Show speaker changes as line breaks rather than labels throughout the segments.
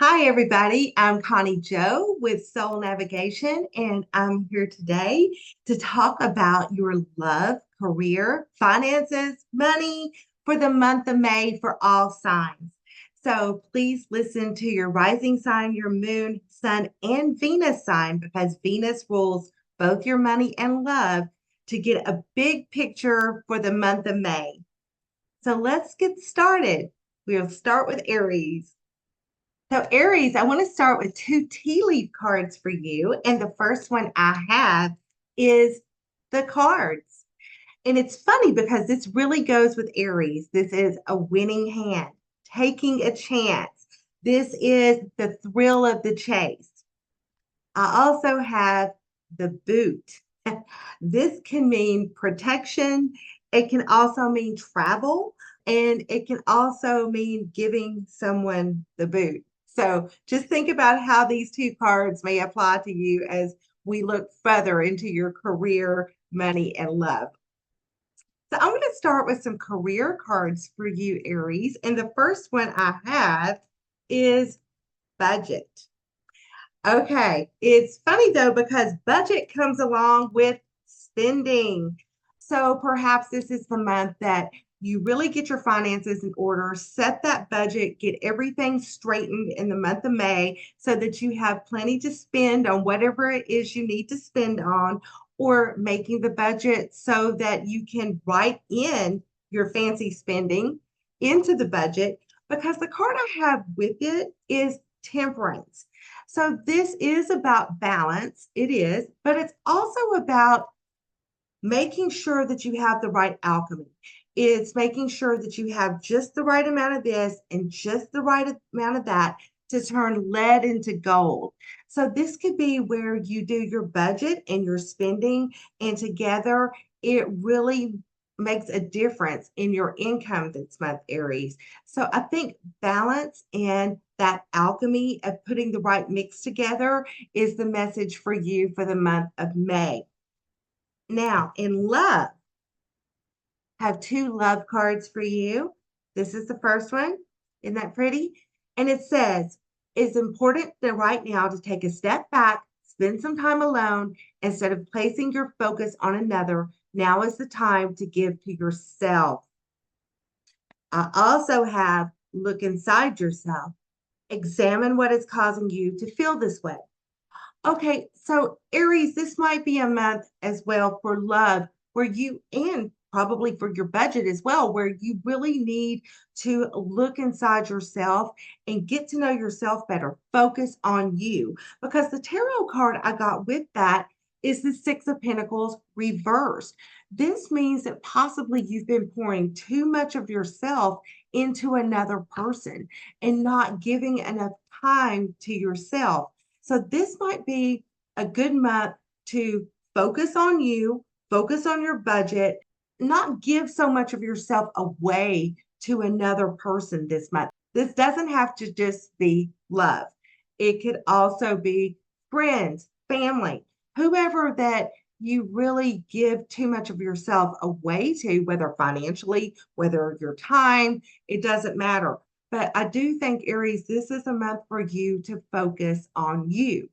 Hi, everybody. I'm Connie Joe with Soul Navigation, and I'm here today to talk about your love, career, finances, money for the month of May for all signs. So please listen to your rising sign, your moon, sun, and Venus sign because Venus rules both your money and love to get a big picture for the month of May. So let's get started. We'll start with Aries. So, Aries, I want to start with two tea leaf cards for you. And the first one I have is the cards. And it's funny because this really goes with Aries. This is a winning hand, taking a chance. This is the thrill of the chase. I also have the boot. This can mean protection. It can also mean travel. And it can also mean giving someone the boot. So just think about how these two cards may apply to you as we look further into your career, money, and love. So I'm going to start with some career cards for you, Aries. And the first one I have is budget. Okay, it's funny though, because budget comes along with spending. So perhaps this is the month that you really get your finances in order, set that budget, get everything straightened in the month of May so that you have plenty to spend on whatever it is you need to spend on, or making the budget so that you can write in your fancy spending into the budget. Because the card I have with it is temperance. So this is about balance. It is, but it's also about making sure that you have the right alchemy. It's making sure that you have just the right amount of this and just the right amount of that to turn lead into gold. So this could be where you do your budget and your spending, and together it really makes a difference in your income this month, Aries. So I think balance and that alchemy of putting the right mix together is the message for you for the month of May. Now, in love, I have two love cards for you. This is the first one. Isn't that pretty? And it says, it's important that right now to take a step back, spend some time alone instead of placing your focus on another. Now is the time to give to yourself. I also have look inside yourself, examine what is causing you to feel this way. Okay, so Aries, this might be a month as well for love, where you, and probably for your budget as well, where you really need to look inside yourself and get to know yourself better. Focus on you. Because the tarot card I got with that is the Six of Pentacles reversed. This means that possibly you've been pouring too much of yourself into another person and not giving enough time to yourself. So this might be a good month to focus on you, focus on your budget, not give so much of yourself away to another person this month. This doesn't have to just be love. It could also be friends, family, whoever that you really give too much of yourself away to, whether financially, whether your time, it doesn't matter. But I do think, Aries, this is a month for you to focus on you.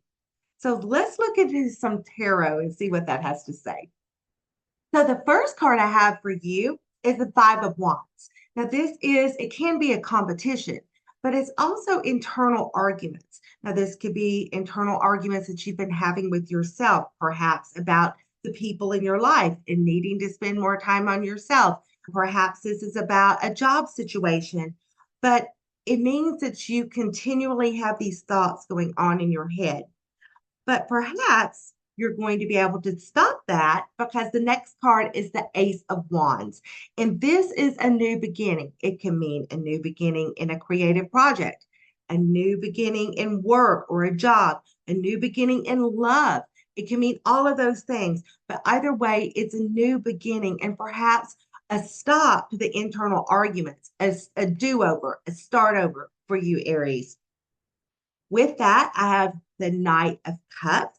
So let's look into some tarot and see what that has to say. So the first card I have for you is the Five of Wands. Now, it can be a competition, but it's also internal arguments. Now, this could be internal arguments that you've been having with yourself, perhaps about the people in your life and needing to spend more time on yourself. Perhaps this is about a job situation, but it means that you continually have these thoughts going on in your head. But perhaps you're going to be able to stop that because the next card is the Ace of Wands. And this is a new beginning. It can mean a new beginning in a creative project, a new beginning in work or a job, a new beginning in love. It can mean all of those things. But either way, it's a new beginning and perhaps a stop to the internal arguments, a do over, a start over for you, Aries. With that, I have the Knight of Cups.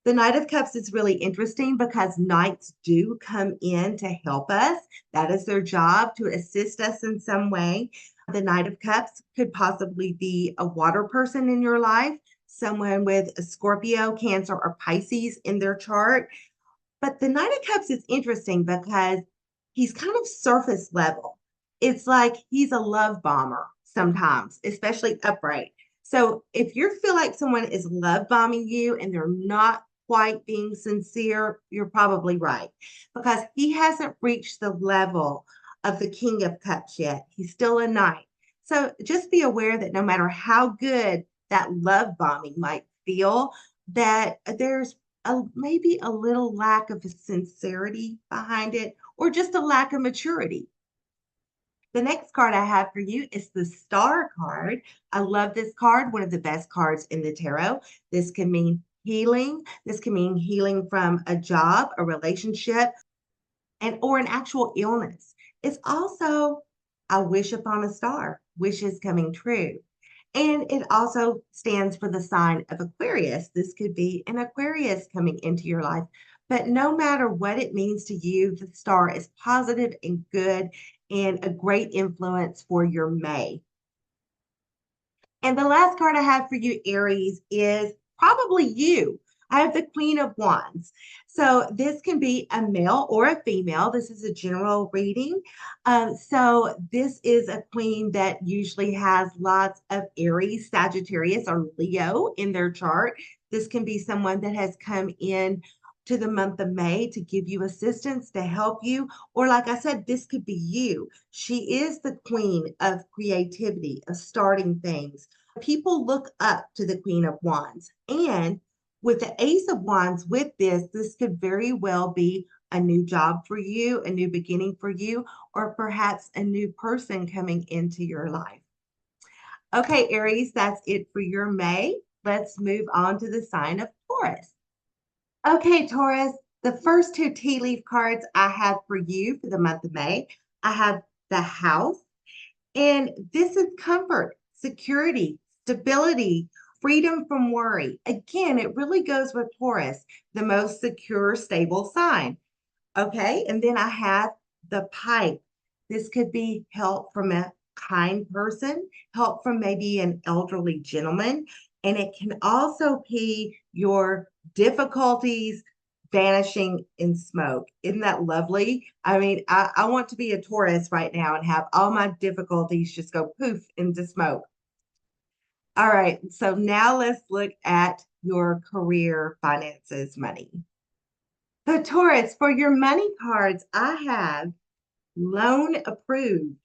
The Knight of Cups is really interesting because knights do come in to help us. That is their job, to assist us in some way. The Knight of Cups could possibly be a water person in your life, someone with a Scorpio, Cancer, or Pisces in their chart. But the Knight of Cups is interesting because he's kind of surface level. It's like he's a love bomber sometimes, especially upright. So if you feel like someone is love bombing you and they're not quite being sincere, you're probably right because he hasn't reached the level of the King of Cups yet. He's still a knight. So just be aware that no matter how good that love bombing might feel, that there's maybe a little lack of sincerity behind it or just a lack of maturity. The next card I have for you is the Star card. I love this card, one of the best cards in the tarot. This can mean healing. This can mean healing from a job, a relationship, and or an actual illness. It's also a wish upon a star, wishes coming true. And it also stands for the sign of Aquarius. This could be an Aquarius coming into your life. But no matter what it means to you, the star is positive and good and a great influence for your May. And the last card I have for you, Aries, is probably you. I have the Queen of Wands. So this can be a male or a female. This is a general reading. So this is a queen that usually has lots of Aries, Sagittarius, or Leo in their chart. This can be someone that has come in to the month of May to give you assistance, to help you. Or like I said, this could be you. She is the queen of creativity, of starting things. People look up to the Queen of Wands. And with the Ace of Wands with this could very well be a new job for you, a new beginning for you, or perhaps a new person coming into your life. Okay, Aries, that's it for your May. Let's move on to the sign of Taurus. Okay, Taurus, the first two tea leaf cards I have for you for the month of May, I have the House, and this is comfort, security, stability, freedom from worry. Again, it really goes with Taurus, the most secure, stable sign. Okay, and then I have the pipe. This could be help from a kind person, help from maybe an elderly gentleman, and it can also be your difficulties vanishing in smoke. Isn't that lovely? I mean, I want to be a Taurus right now and have all my difficulties just go poof into smoke. All right, so now let's look at your career, finances, money. So, Taurus, for your money cards, I have loan approved.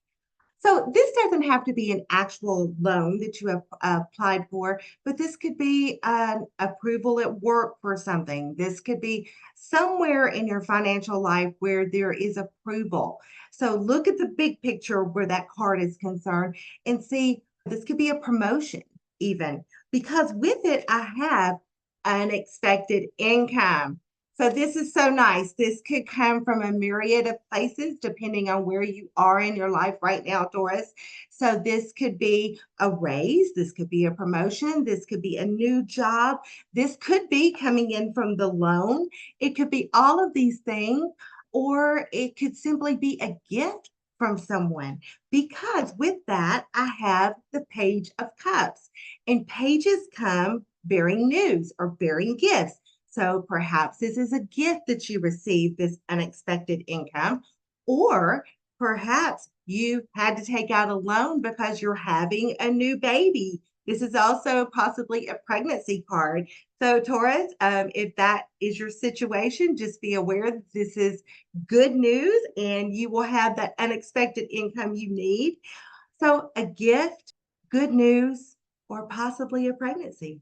So, this doesn't have to be an actual loan that you have applied for, but this could be an approval at work for something. This could be somewhere in your financial life where there is approval. So, look at the big picture where that card is concerned and see this could be a promotion, even because with it, I have unexpected income. So this is so nice. This could come from a myriad of places depending on where you are in your life right now, Taurus. So this could be a raise, this could be a promotion, this could be a new job, this could be coming in from the loan. It could be all of these things, or it could simply be a gift from someone. Because with that, I have the Page of Cups, and pages come bearing news or bearing gifts. So perhaps this is a gift that you received, this unexpected income, or perhaps you had to take out a loan because you're having a new baby. This is also possibly a pregnancy card. So, Taurus, if that is your situation, just be aware that this is good news and you will have that unexpected income you need. So, a gift, good news, or possibly a pregnancy.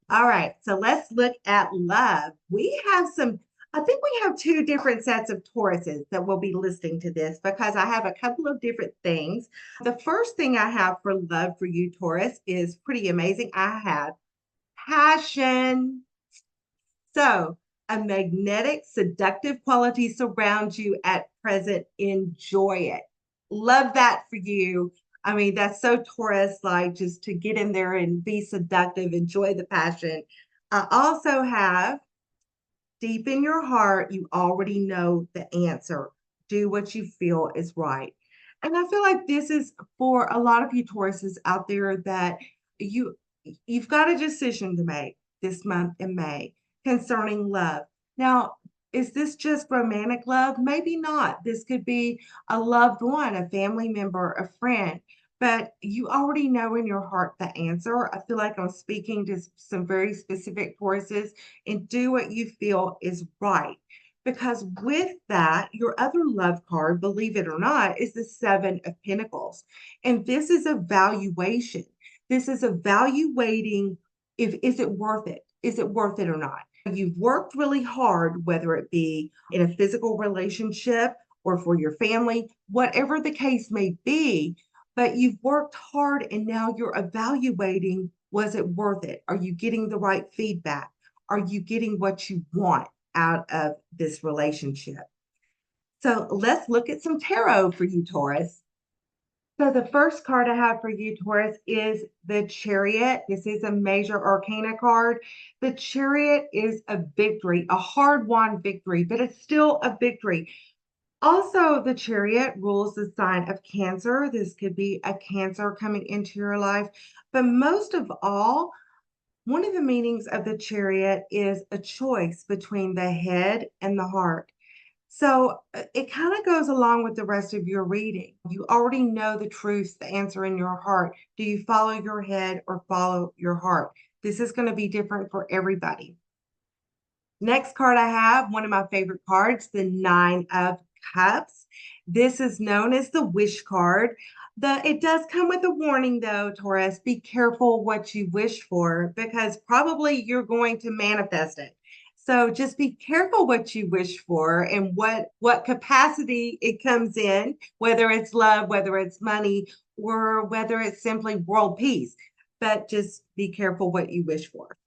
All right, so let's look at love. I think we have two different sets of Tauruses that will be listening to this because I have a couple of different things. The first thing I have for love for you, Taurus, is pretty amazing. I have passion. So, a magnetic, seductive quality surrounds you at present. Enjoy it. Love that for you. I mean, that's so Taurus like just to get in there and be seductive, enjoy the passion. I also have deep in your heart, you already know the answer. Do what you feel is right. And I feel like this is for a lot of you Tauruses out there that you you've got a decision to make this month in May concerning love. Now, is this just romantic love? Maybe not. This could be a loved one, a family member, a friend, but you already know in your heart the answer. I feel like I'm speaking to some very specific Tauruses and do what you feel is right. Because with that, your other love card, believe it or not, is the Seven of Pentacles. And this is a valuation. This is evaluating if is it worth it? Is it worth it or not? You've worked really hard, whether it be in a physical relationship or for your family, whatever the case may be, but you've worked hard and now you're evaluating, was it worth it? Are you getting the right feedback? Are you getting what you want out of this relationship? So let's look at some tarot for you, Taurus. So the first card I have for you, Taurus, is the Chariot. This is a major arcana card. The Chariot is a victory, a hard-won victory, but it's still a victory. Also, the Chariot rules the sign of Cancer. This could be a Cancer coming into your life. But most of all, one of the meanings of the Chariot is a choice between the head and the heart. So it kind of goes along with the rest of your reading. You already know the truth, the answer in your heart. Do you follow your head or follow your heart? This is going to be different for everybody. Next card I have, one of my favorite cards, the Nine of Cups. This is known as the wish card. It does come with a warning though, Taurus. Be careful what you wish for because probably you're going to manifest it. So just be careful what you wish for and what capacity it comes in, whether it's love, whether it's money, or whether it's simply world peace. But just be careful what you wish for.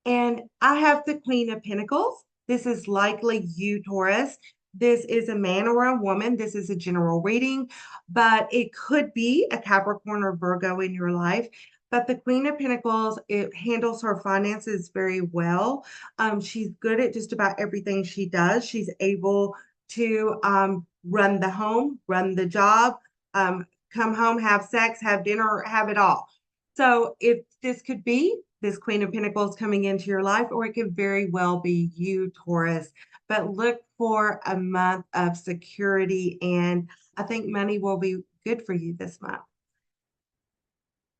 And I have the Queen of Pentacles. This is likely you, Taurus. This is a man or a woman. This is a general reading, but it could be a Capricorn or Virgo in your life. But the Queen of Pentacles, it handles her finances very well. She's good at just about everything she does. She's able to run the home, run the job, come home, have sex, have dinner, have it all. So if this could be this Queen of Pentacles coming into your life, or it could very well be you, Taurus. But look for a month of security, and I think money will be good for you this month.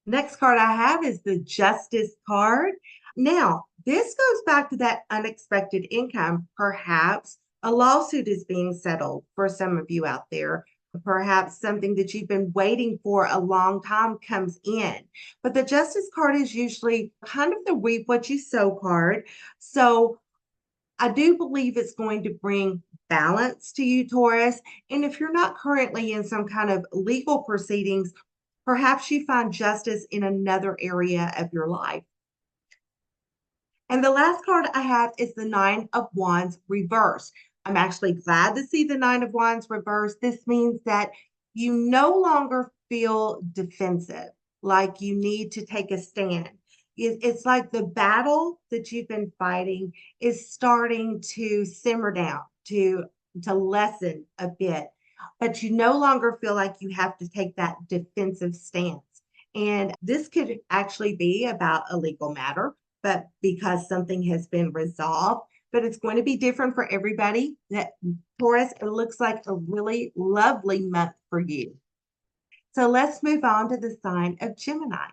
Next card I have is the Justice card. Now, this goes back to that unexpected income. Perhaps a lawsuit is being settled for some of you out there. Perhaps something that you've been waiting for a long time comes in. But the Justice card is usually kind of the reap what you sow card. So I do believe it's going to bring balance to you, Taurus. And if you're not currently in some kind of legal proceedings, perhaps you find justice in another area of your life. And the last card I have is the Nine of Wands reverse. I'm actually glad to see the Nine of Wands reverse. This means that you no longer feel defensive, like you need to take a stand. It's like the battle that you've been fighting is starting to simmer down, to lessen a bit, but you no longer feel like you have to take that defensive stance. And this could actually be about a legal matter, but because something has been resolved, but it's going to be different for everybody. That Taurus, it looks like a really lovely month for you. So let's move on to the sign of Gemini.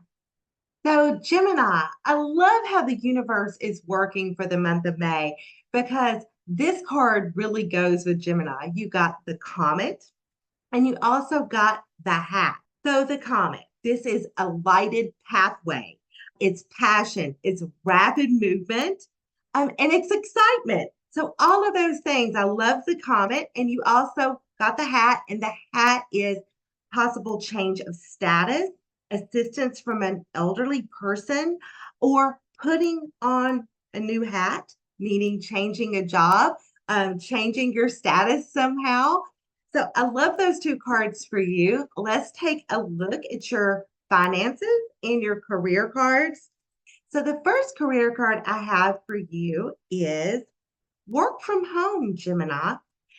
So, Gemini, I love how the universe is working for the month of May because this card really goes with Gemini. You got the comet and you also got the hat. So, the comet, this is a lighted pathway. It's passion, it's rapid movement, and it's excitement. So, all of those things. I love the comet, and you also got the hat, and the hat is possible change of status, assistance from an elderly person, or putting on a new hat, meaning changing a job, changing your status somehow. So I love those two cards for you. Let's take a look at your finances and your career cards. So the first career card I have for you is work from home, Gemini.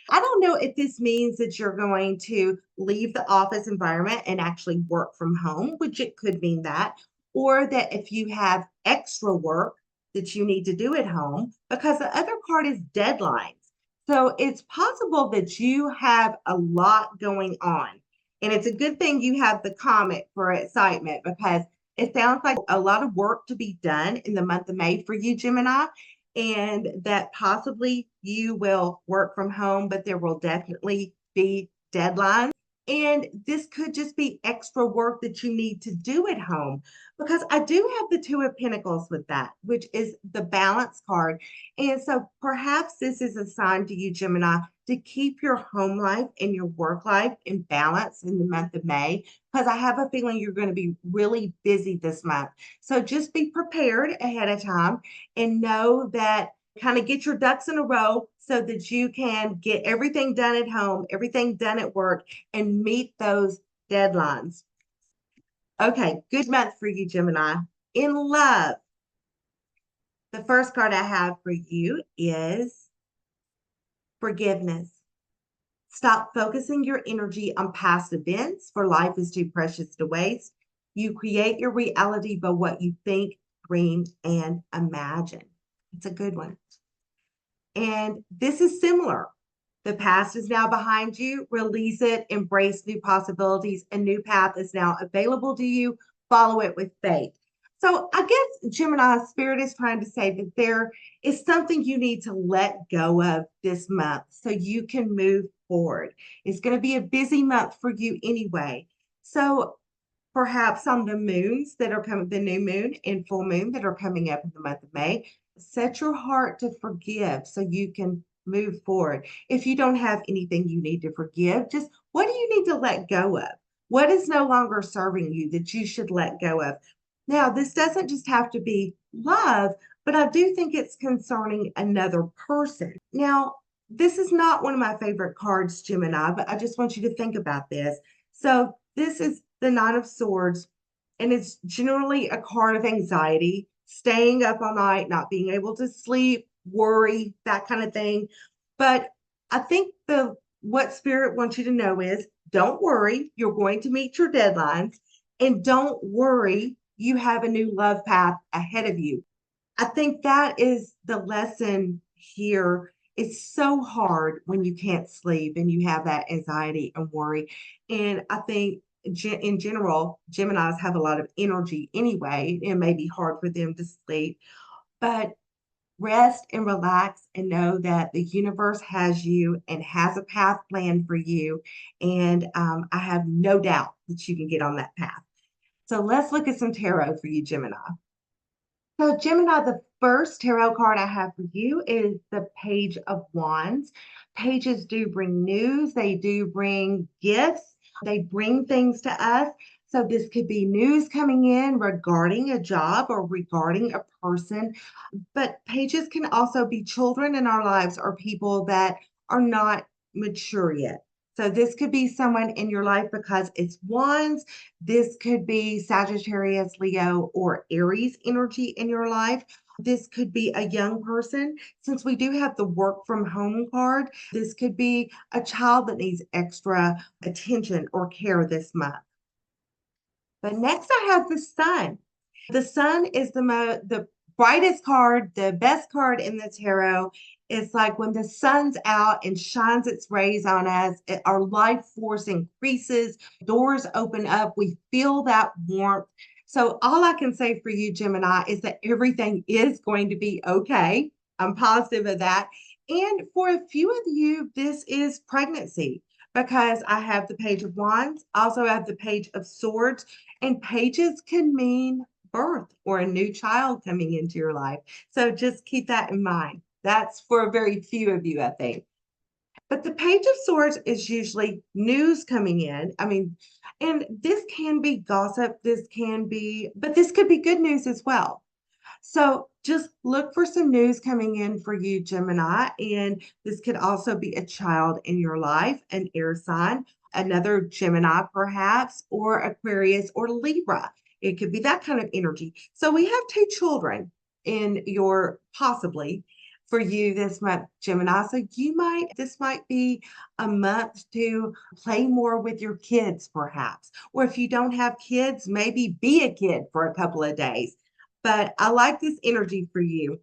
I don't know if this means that you're going to leave the office environment and actually work from home, which it could mean that, or that if you have extra work that you need to do at home, because the other card is deadlines. So it's possible that you have a lot going on. And it's a good thing you have the comet for excitement because it sounds like a lot of work to be done in the month of May for you, Gemini, and that possibly you will work from home, but there will definitely be deadlines. And this could just be extra work that you need to do at home because I do have the Two of Pentacles with that, which is the balance card. And so perhaps this is a sign to you, Gemini, to keep your home life and your work life in balance in the month of May, because I have a feeling you're going to be really busy this month. So just be prepared ahead of time and know that kind of get your ducks in a row so that you can get everything done at home, everything done at work, and meet those deadlines. Okay, good month for you, Gemini. In love, the first card I have for you is forgiveness. Stop focusing your energy on past events, for life is too precious to waste. You create your reality by what you think, dream, and imagine. It's a good one. And this is similar. The past is now behind you. Release it, embrace new possibilities. A new path is now available to you. Follow it with faith. So I guess Gemini Spirit is trying to say that there is something you need to let go of this month so you can move forward. It's going to be a busy month for you anyway. So perhaps on the moons that are coming, the new moon and full moon that are coming up in the month of May, set your heart to forgive so you can move forward. If you don't have anything you need to forgive, just what do you need to let go of? What is no longer serving you that you should let go of? Now, this doesn't just have to be love, but I do think it's concerning another person. Now, this is not one of my favorite cards, Gemini, but I just want you to think about this. So, this is the Nine of Swords, and it's generally a card of anxiety, staying up all night, not being able to sleep, worry, that kind of thing. But I think the what Spirit wants you to know is don't worry, you're going to meet your deadlines, and don't worry, you have a new love path ahead of you. I think that is the lesson here. It's so hard when you can't sleep and you have that anxiety and worry. And I think in general, Geminis have a lot of energy anyway. It may be hard for them to sleep, but rest and relax and know that the universe has you and has a path planned for you. And I have no doubt that you can get on that path. So let's look at some tarot for you, Gemini. So, Gemini, the first tarot card I have for you is the Page of Wands. Pages do bring news, they do bring gifts, they bring things to us. So, this could be news coming in regarding a job or regarding a person, but pages can also be children in our lives or people that are not mature yet. So this could be someone in your life because it's wands. This could be Sagittarius, Leo, or Aries energy in your life. This could be a young person. Since we do have the work from home card, this could be a child that needs extra attention or care this month. But next I have the sun. The sun is the brightest card, the best card in the tarot. It's like when the sun's out and shines its rays on us, our life force increases, doors open up, we feel that warmth. So all I can say for you, Gemini, is that everything is going to be okay. I'm positive of that. And for a few of you, this is pregnancy because I have the Page of Wands, also have the Page of Swords, and pages can mean birth or a new child coming into your life. So just keep that in mind. That's for a very few of you, I think. But the Page of Swords is usually news coming in. I mean, and this can be gossip, but this could be good news as well. So just look for some news coming in for you, Gemini. And this could also be a child in your life, an air sign, another Gemini, perhaps, or Aquarius or Libra. It could be that kind of energy. So we have two children in your possibly. for you this month, Gemini. So this might be a month to play more with your kids, perhaps. Or if you don't have kids, maybe be a kid for a couple of days. But I like this energy for you.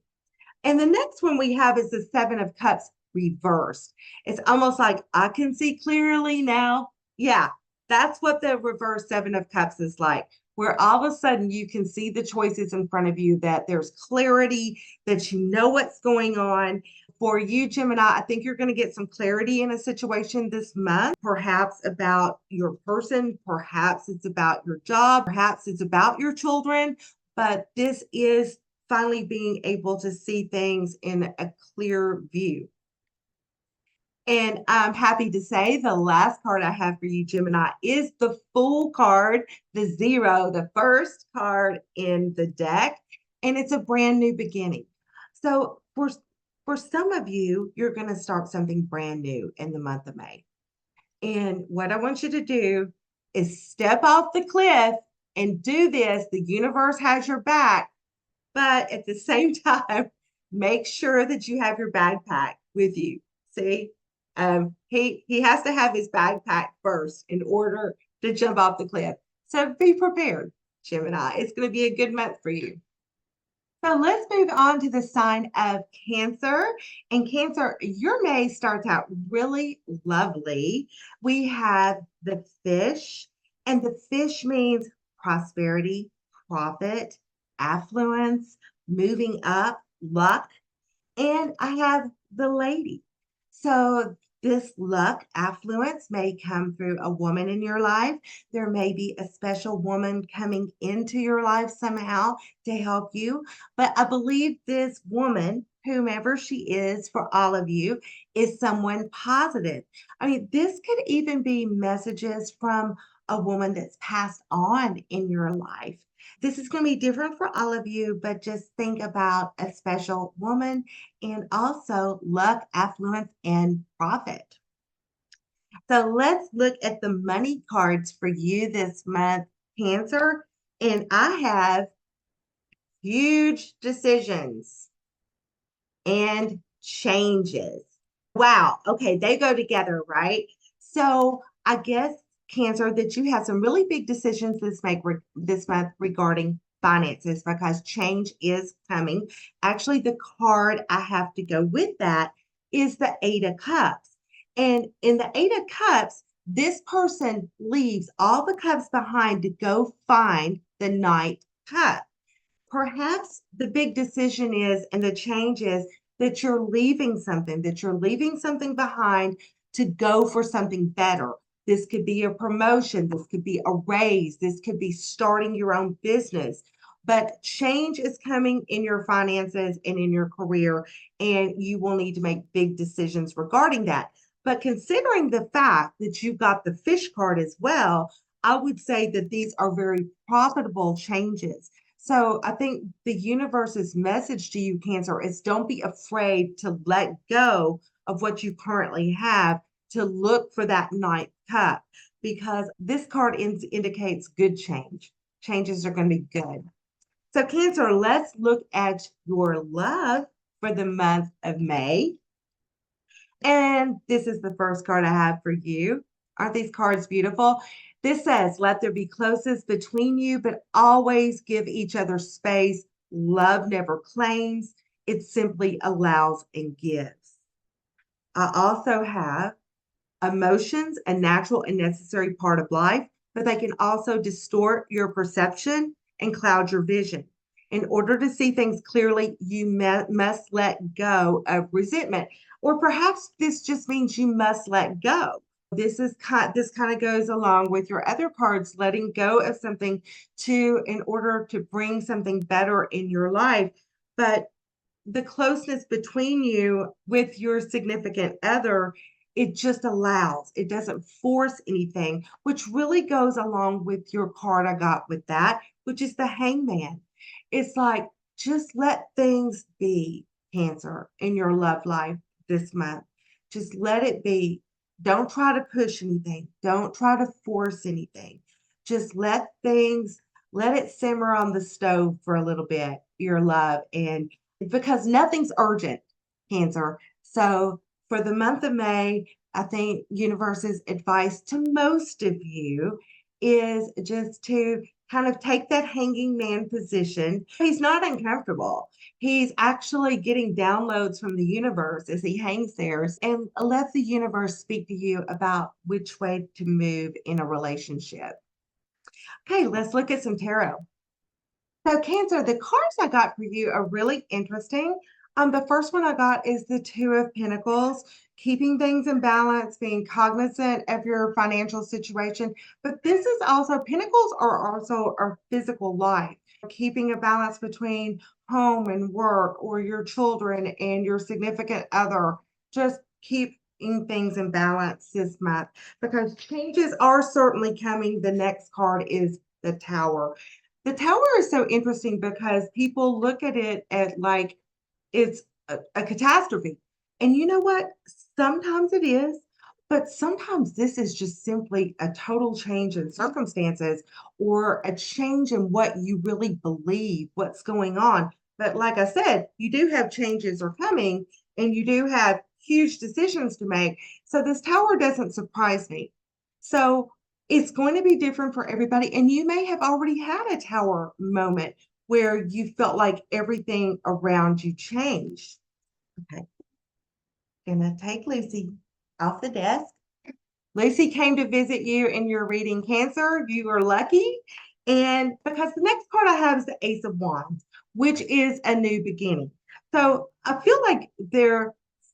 And the next one we have is the Seven of Cups reversed. It's almost like I can see clearly now. Yeah, that's what the reverse Seven of Cups is like, where all of a sudden you can see the choices in front of you, that there's clarity, that you know what's going on. For you, Gemini, I think you're going to get some clarity in a situation this month, perhaps about your person, perhaps it's about your job, perhaps it's about your children, but this is finally being able to see things in a clear view. And I'm happy to say the last card I have for you, Gemini, is the Fool card, the zero, the first card in the deck, and it's a brand new beginning. So for some of you, you're going to start something brand new in the month of May. And what I want you to do is step off the cliff and do this. The universe has your back, but at the same time, make sure that you have your backpack with you. See, he has to have his backpack first in order to jump off the cliff. So be prepared, Gemini. It's going to be a good month for you. So let's move on to the sign of Cancer. And Cancer, your May starts out really lovely. We have the fish, and the fish means prosperity, profit, affluence, moving up, luck. And I have the lady. So this luck, affluence may come through a woman in your life. There may be a special woman coming into your life somehow to help you. But I believe this woman, whomever she is for all of you, is someone positive. I mean, this could even be messages from a woman that's passed on in your life. This is going to be different for all of you, but just think about a special woman and also luck, affluence, and profit. So let's look at the money cards for you this month, Cancer. And I have huge decisions and changes. Wow. Okay. They go together, right? So I guess, Cancer, that you have some really big decisions this month regarding finances, because change is coming. Actually, the card I have to go with that is the Eight of Cups. And in the Eight of Cups, this person leaves all the cups behind to go find the Ninth Cup. Perhaps the big decision is, and the change is, that you're leaving something behind to go for something better. This could be a promotion, this could be a raise, this could be starting your own business. But change is coming in your finances and in your career, and you will need to make big decisions regarding that. But considering the fact that you got the fish card as well, I would say that these are very profitable changes. So I think the universe's message to you, Cancer, is don't be afraid to let go of what you currently have, to look for that Ninth Cup, because this card indicates good change. Changes are going to be good. So Cancer, let's look at your love for the month of May. And this is the first card I have for you. Aren't these cards beautiful? This says, let there be closeness between you, but always give each other space. Love never claims, it simply allows and gives. I also have emotions, a natural and necessary part of life, but they can also distort your perception and cloud your vision. In order to see things clearly, you must let go of resentment. Or perhaps this just means you must let go. This kind of goes along with your other cards, letting go of something in order to bring something better in your life. But the closeness between you with your significant other, it just allows, it doesn't force anything, which really goes along with your card I got with that, which is the Hangman. It's like, just let things be, Cancer, in your love life this month. Just let it be. Don't try to push anything. Don't try to force anything. Just let it simmer on the stove for a little bit, your love. And because nothing's urgent. Cancer. So for the month of May, I think universe's advice to most of you is just to kind of take that hanging man position. He's not uncomfortable. He's actually getting downloads from the universe as he hangs there and let the universe speak to you about which way to move in a relationship. Okay, let's look at some tarot. So, Cancer, the cards I got for you are really interesting. The first one I got is the Two of Pentacles, keeping things in balance, being cognizant of your financial situation. But this is also, Pentacles are also our physical life, keeping a balance between home and work, or your children and your significant other. Just keeping things in balance this month because changes are certainly coming. The next card is the Tower. The tower is so interesting because people look at it as like it's a catastrophe. And you know what? Sometimes it is, but sometimes this is just simply a total change in circumstances or a change in what you really believe, what's going on. But like I said, you do have changes are coming and you do have huge decisions to make. So this tower doesn't surprise me. So it's going to be different for everybody. And you may have already had a tower moment where you felt like everything around you changed. Okay. Gonna take Lucy off the desk. Lucy came to visit you in your reading, Cancer. You are lucky. And because the next card I have is the Ace of Wands, which is a new beginning. So I feel like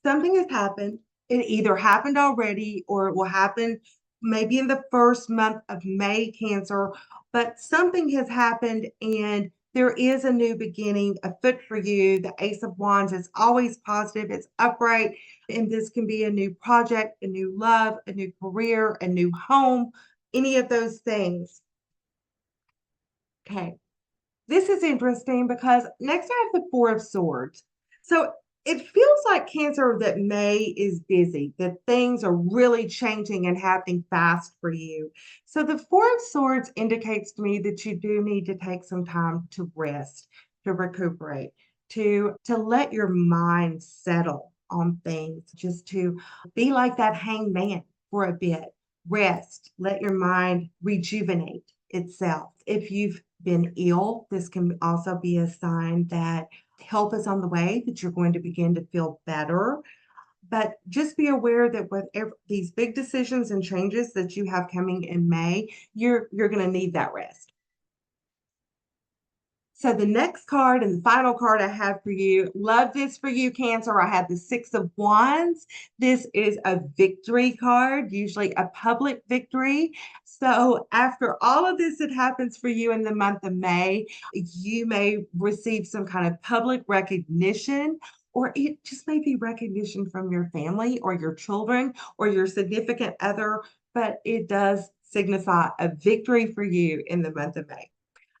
something has happened. It either happened already or it will happen maybe in the first month of May, Cancer, but something has happened and there is a new beginning afoot for you. The Ace of Wands is always positive, it's upright, and this can be a new project, a new love, a new career, a new home, any of those things. Okay. This is interesting because next I have the Four of Swords. So it feels like, Cancer, that May is busy, that things are really changing and happening fast for you. So the Four of Swords indicates to me that you do need to take some time to rest, to recuperate, to let your mind settle on things, just to be like that hanged man for a bit. Rest, let your mind rejuvenate itself. If you've been ill, this can also be a sign that help is on the way, that you're going to begin to feel better. But just be aware that with these big decisions and changes that you have coming in May, you're going to need that rest. So the next card and the final card I have for you, love this for you, Cancer. I have the Six of Wands. This is a victory card, usually a public victory. So after all of this that happens for you in the month of May, you may receive some kind of public recognition, or it just may be recognition from your family or your children or your significant other, but it does signify a victory for you in the month of May.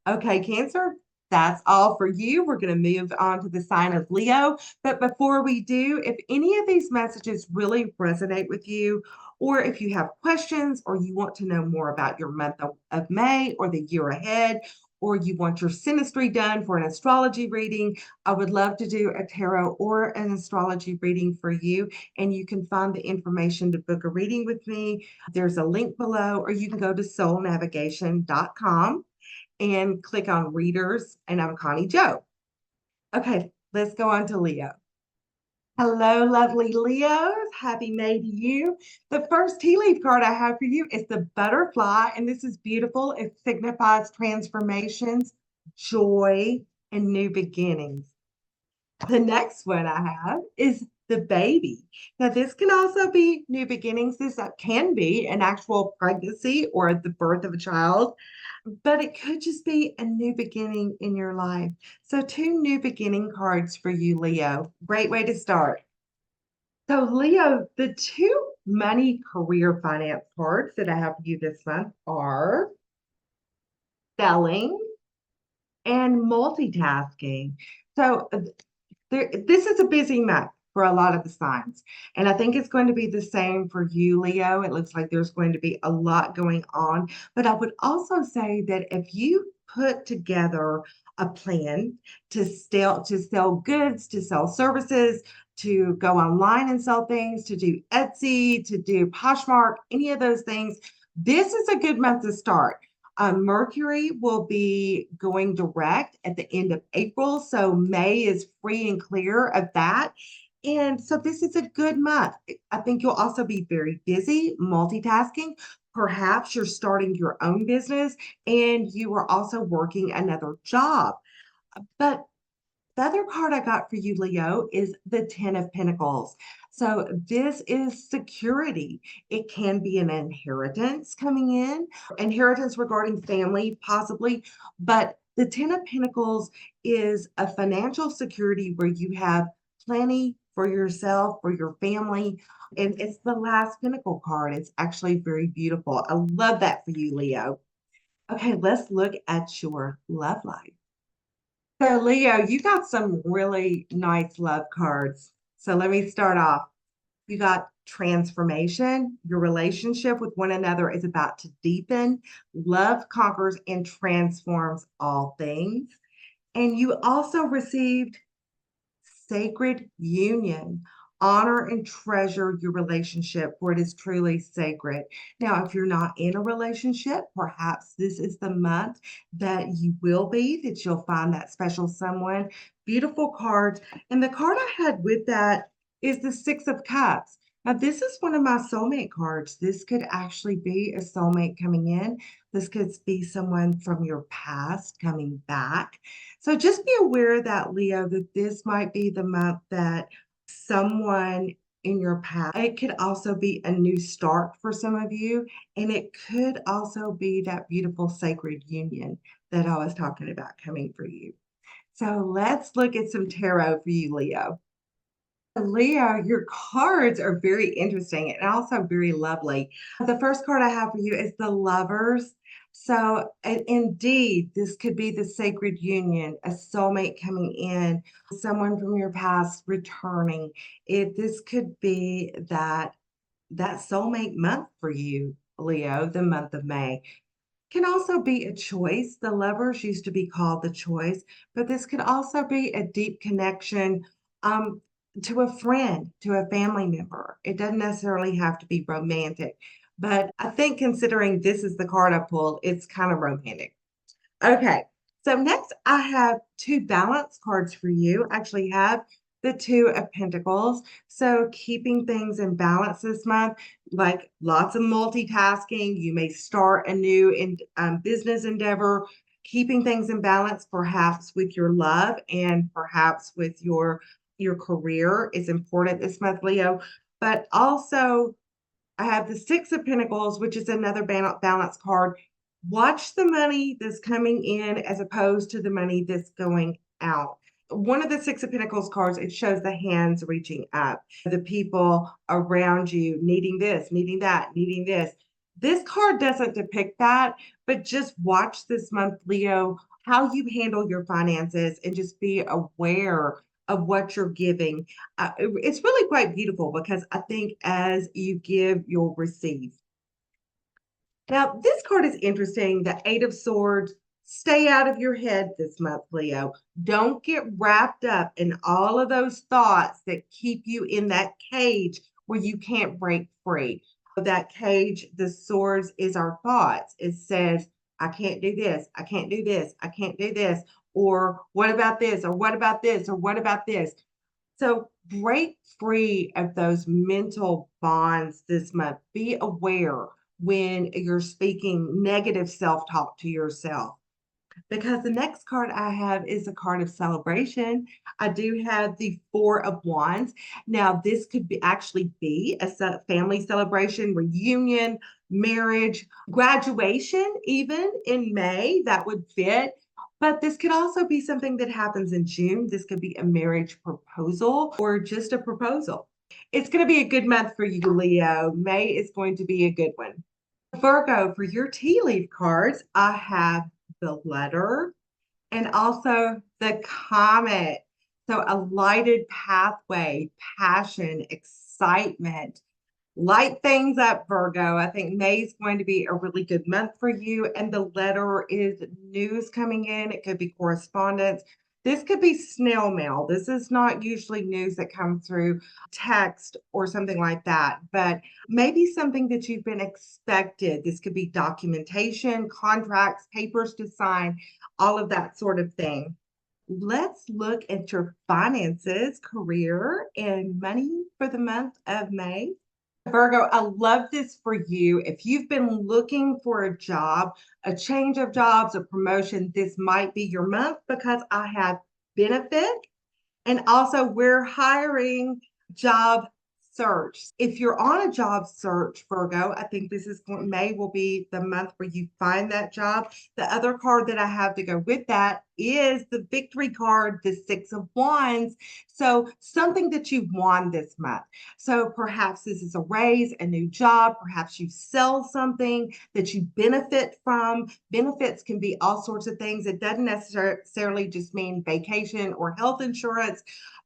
Okay, Cancer, that's all for you. We're going to move on to the sign of Leo. But before we do, if any of these messages really resonate with you, or if you have questions, or you want to know more about your month of May or the year ahead, or you want your synastry done for an astrology reading, I would love to do a tarot or an astrology reading for you. And you can find the information to book a reading with me. There's a link below, or you can go to soulnavigation.com and click on readers, and I'm Connie Joe. Okay, let's go on to Leo. Hello, lovely Leos. Happy May to you. The first tea leaf card I have for you is the butterfly, and this is beautiful. It signifies transformations, joy, and new beginnings. The next one I have is the baby. Now, this can also be new beginnings. This can be an actual pregnancy or the birth of a child, but it could just be a new beginning in your life. So, two new beginning cards for you, Leo. Great way to start. So, Leo, the two money, career, finance cards that I have for you this month are selling and multitasking. So, this is a busy month for a lot of the signs. And I think it's going to be the same for you, Leo. It looks like there's going to be a lot going on. But I would also say that if you put together a plan to sell goods, to sell services, to go online and sell things, to do Etsy, to do Poshmark, any of those things. This is a good month to start. Mercury will be going direct at the end of April, so May is free and clear of that. And so this is a good month. I think you'll also be very busy multitasking. Perhaps you're starting your own business and you are also working another job. But the other card I got for you, Leo, is the Ten of Pentacles. So this is security. It can be an inheritance coming in, inheritance regarding family, possibly. But the Ten of Pentacles is a financial security where you have plenty for yourself, for your family. And it's the last Pentacle card. It's actually very beautiful. I love that for you, Leo. Okay, let's look at your love life. So, Leo, you got some really nice love cards. So, let me start off. You got transformation. Your relationship with one another is about to deepen. Love conquers and transforms all things. And you also received sacred union. Honor and treasure your relationship, for it is truly sacred. Now, if you're not in a relationship, perhaps this is the month that you will be, that you'll find that special someone. Beautiful cards. And the card I had with that is the Six of Cups. Now, this is one of my soulmate cards. This could actually be a soulmate coming in. This could be someone from your past coming back. So just be aware that, Leo, that this might be the month that someone in your past, it could also be a new start for some of you. And it could also be that beautiful sacred union that I was talking about coming for you. So let's look at some tarot for you, Leo. Leo, your cards are very interesting and also very lovely. The first card I have for you is the Lovers. So, indeed, this could be the sacred union, a soulmate coming in, someone from your past returning. This could be that soulmate month for you, Leo, the month of May. Can also be a choice. The Lovers used to be called the choice, but this could also be a deep connection um, to a friend, to a family member. It doesn't necessarily have to be romantic, but I think considering this is the card I pulled, it's kind of romantic. Okay, so next I have two balance cards for you. I actually have the Two of Pentacles. So keeping things in balance this month, like lots of multitasking. You may start a new business endeavor, keeping things in balance, perhaps with your love and perhaps with your career is important this month, Leo. But also I have the Six of Pentacles, which is another balance card. Watch the money that's coming in as opposed to the money that's going out. One of the Six of Pentacles cards, it shows the hands reaching up, the people around you needing this, needing that, needing this. This card doesn't depict that, but just watch this month, Leo, how you handle your finances and just be aware of what you're giving. It's really quite beautiful because I think as you give, you'll receive. Now, this card is interesting. The Eight of Swords. Stay out of your head this month, Leo. Don't get wrapped up in all of those thoughts that keep you in that cage where you can't break free. That cage, the swords, is our thoughts. It says, I can't do this. I can't do this. I can't do this. Or what about this? Or what about this? Or what about this? So break free of those mental bonds this month. Be aware when you're speaking negative self-talk to yourself. Because the next card I have is a card of celebration. I do have the Four of Wands. Now, this could actually be a family celebration, reunion, marriage, graduation, even in May, that would fit. But this could also be something that happens in June. This could be a marriage proposal or just a proposal. It's going to be a good month for you, Leo. May is going to be a good one. Virgo, for your tea leaf cards, I have the letter and also the comet. So a lighted pathway, passion, excitement, Light things up, Virgo. I think May is going to be a really good month for you. And the letter is news coming in. It could be correspondence. This could be snail mail. This is not usually news that comes through text or something like that, but maybe something that you've been expected. This could be documentation, contracts, papers to sign, all of that sort of thing. Let's look at your finances, career, and money for the month of May. Virgo, I love this for you. If you've been looking for a job, a change of jobs, a promotion, this might be your month because I have benefit and also we're hiring job search. If you're on a job search, Virgo, I think May will be the month where you find that job. The other card that I have to go with that is the victory card, the Six of Wands. So something that you won this month. So perhaps this is a raise, a new job. Perhaps you sell something that you benefit from. Benefits can be all sorts of things. It doesn't necessarily just mean vacation or health insurance,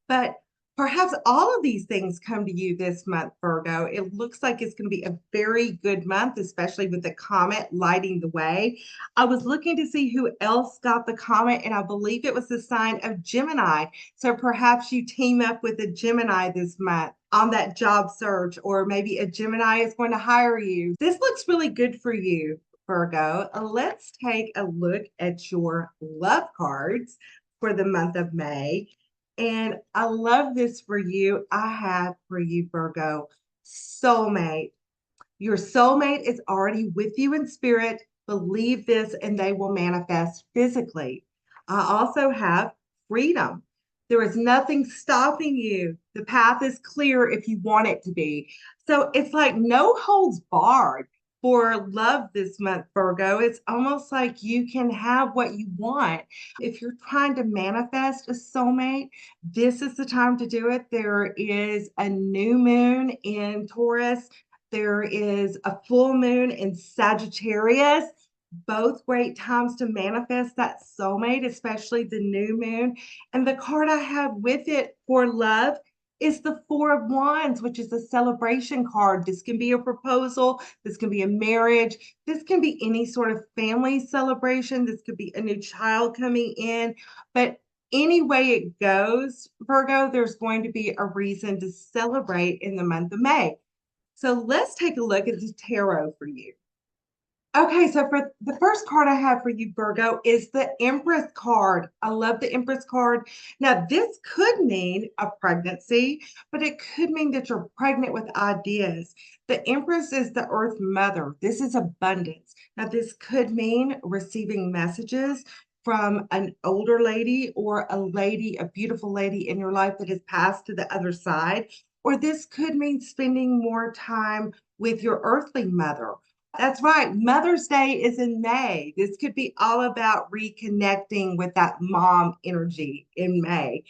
but perhaps all of these things come to you this month, Virgo. It looks like it's going to be a very good month, especially with the comet lighting the way. I was looking to see who else got the comet, and I believe it was the sign of Gemini. So perhaps you team up with a Gemini this month on that job search, or maybe a Gemini is going to hire you. This looks really good for you, Virgo. Let's take a look at your love cards for the month of May. And I love this for you. I have for you, Virgo, soulmate. Your soulmate is already with you in spirit. Believe this and they will manifest physically. I also have freedom. There is nothing stopping you. The path is clear if you want it to be. So it's like no holds barred for love this month, Virgo. It's almost like you can have what you want. If you're trying to manifest a soulmate, this is the time to do it. There is a new moon in Taurus. There is a full moon in Sagittarius, both great times to manifest that soulmate, especially the new moon. And the card I have with it for love is the Four of Wands, which is a celebration card. This can be a proposal, this can be a marriage, this can be any sort of family celebration, this could be a new child coming in. But any way it goes, Virgo, there's going to be a reason to celebrate in the month of May. So let's take a look at the tarot for you. Okay, so for the first card I have for you, Virgo, is the Empress card. I love the Empress card. Now, this could mean a pregnancy, but it could mean that you're pregnant with ideas. The Empress is the Earth Mother. This is abundance. Now, this could mean receiving messages from an older lady or a lady, a beautiful lady in your life that has passed to the other side. Or this could mean spending more time with your earthly mother. That's right. Mother's Day is in May. This could be all about reconnecting with that mom energy in May.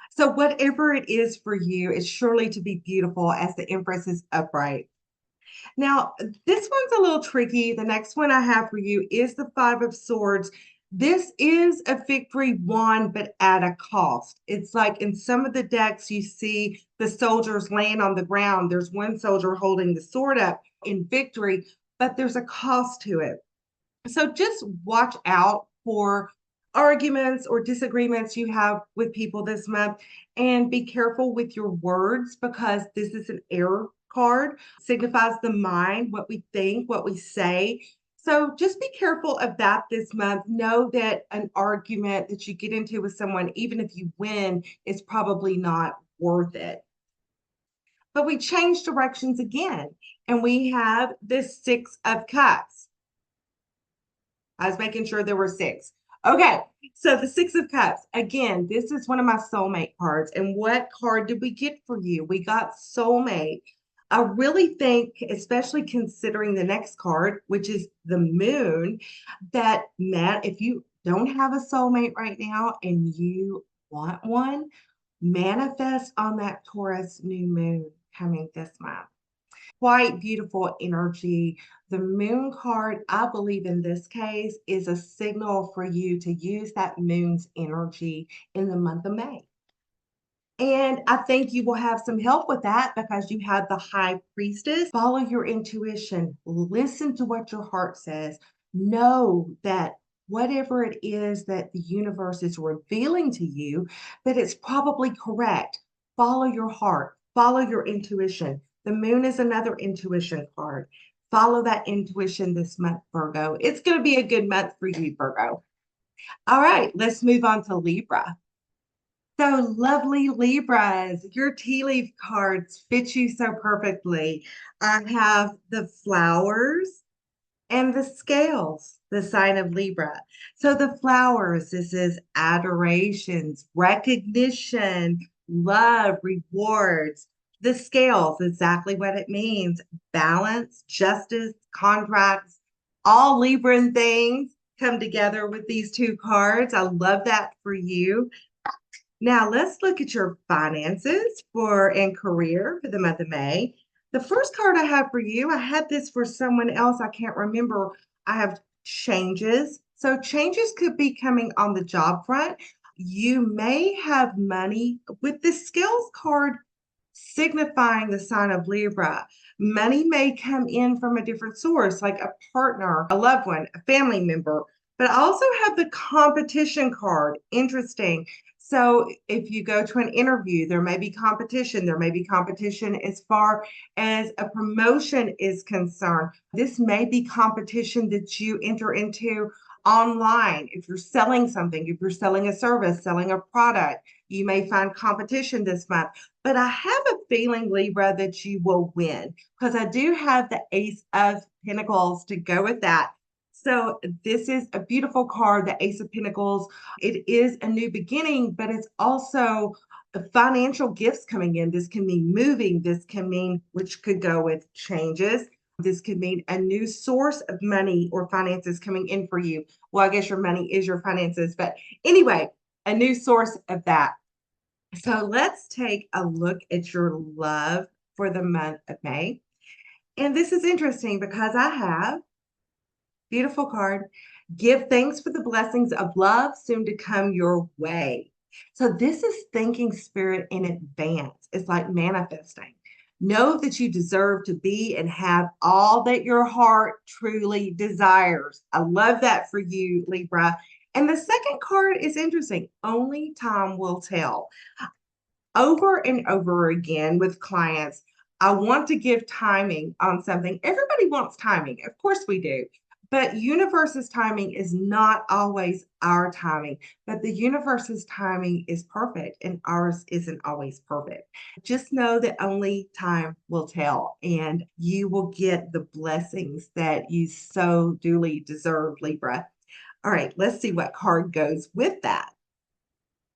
So, whatever it is for you is surely to be beautiful as the Empress is upright. Now, this one's a little tricky. The next one I have for you is the Five of Swords. This is a victory won, but at a cost. It's like in some of the decks, you see the soldiers laying on the ground. There's one soldier holding the sword up in victory, but there's a cost to it. So just watch out for arguments or disagreements you have with people this month, and be careful with your words because this is an air card, signifies the mind, what we think, what we say. So just be careful of that this month. Know that an argument that you get into with someone, even if you win, is probably not worth it. But we change directions again, and we have the Six of Cups. I was making sure there were six. Okay, so the Six of Cups. Again, this is one of my soulmate cards. And what card did we get for you? We got soulmate. I really think, especially considering the next card, which is the moon, that Matt, if you don't have a soulmate right now and you want one, manifest on that Taurus new moon coming this month. Quite beautiful energy. The moon card, I believe in this case, is a signal for you to use that moon's energy in the month of May. And I think you will have some help with that because you have the high priestess. Follow your intuition, listen to what your heart says. Know that whatever it is that the universe is revealing to you, that it's probably correct. Follow your heart, follow your intuition. The moon is another intuition card. Follow that intuition this month, Virgo. It's going to be a good month for you, Virgo. All right, let's move on to Libra. So lovely Libras, your tea leaf cards fit you so perfectly. I have the flowers and the scales, the sign of Libra. So the flowers, this is adorations, recognition, love, rewards. The scales, exactly what it means, balance, justice, contracts, all Libran things come together with these two cards. I love that for you. Now let's look at your finances for and career for the month of May. The first card I have for you, I had this for someone else. I can't remember. I have changes. So changes could be coming on the job front. You may have money with the skills card signifying the sign of Libra. Money may come in from a different source, like a partner, a loved one, a family member. But I also have the competition card. Interesting. So if you go to an interview, there may be competition. There may be competition as far as a promotion is concerned. This may be competition that you enter into online. If you're selling something, if you're selling a service, selling a product, you may find competition this month. But I have a feeling, Libra, that you will win because I do have the Ace of Pentacles to go with that. So this is a beautiful card, the Ace of Pentacles. It is a new beginning, but it's also financial gifts coming in. This can mean moving. This can mean, which could go with changes. This could mean a new source of money or finances coming in for you. Well, I guess your money is your finances, but anyway, a new source of that. So let's take a look at your love for the month of May. And this is interesting because I have beautiful card. Give thanks for the blessings of love soon to come your way. So this is thinking spirit in advance. It's like manifesting. Know that you deserve to be and have all that your heart truly desires. I love that for you, Libra. And the second card is interesting. Only time will tell. Over and over again with clients, I want to give timing on something. Everybody wants timing. Of course we do. But universe's timing is not always our timing, but the universe's timing is perfect and ours isn't always perfect. Just know that only time will tell and you will get the blessings that you so duly deserve, Libra. All right, let's see what card goes with that.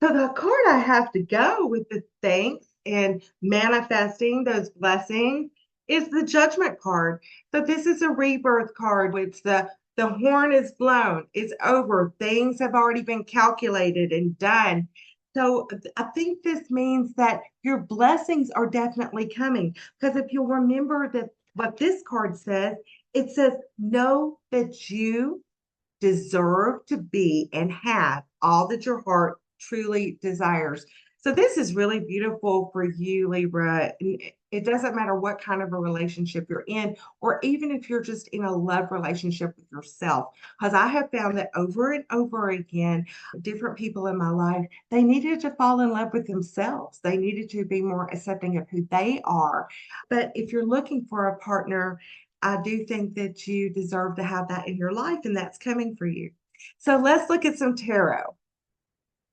So the card I have to go with the thanks and manifesting those blessings is the judgment card. So this is a rebirth card, which the horn is blown, it's over. Things have already been calculated and done. So I think this means that your blessings are definitely coming. Because if you'll remember that what this card says, it says, know that you deserve to be and have all that your heart truly desires. So this is really beautiful for you, Libra. And it doesn't matter what kind of a relationship you're in, or even if you're just in a love relationship with yourself. Because I have found that over and over again, different people in my life, they needed to fall in love with themselves. They needed to be more accepting of who they are. But if you're looking for a partner, I do think that you deserve to have that in your life, and that's coming for you. So let's look at some tarot.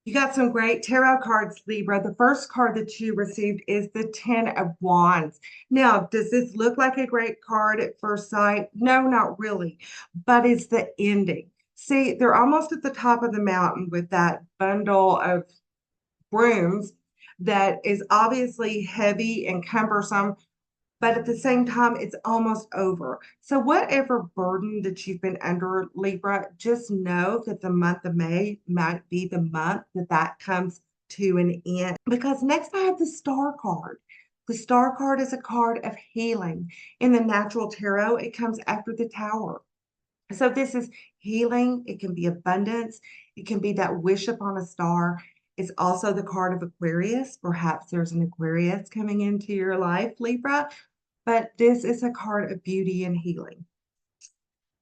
You got some great tarot cards, Libra. The first card that you received is the Ten of Wands. Now, does this look like a great card at first sight? No, not really, but it's the ending. See, they're almost at the top of the mountain with that bundle of brooms that is obviously heavy and cumbersome, but at the same time, it's almost over. So whatever burden that you've been under, Libra, just know that the month of May might be the month that that comes to an end. Because next I have the Star card. The Star card is a card of healing. In the natural tarot, it comes after the Tower. So this is healing. It can be abundance. It can be that wish upon a star. It's also the card of Aquarius. Perhaps there's an Aquarius coming into your life, Libra, but this is a card of beauty and healing.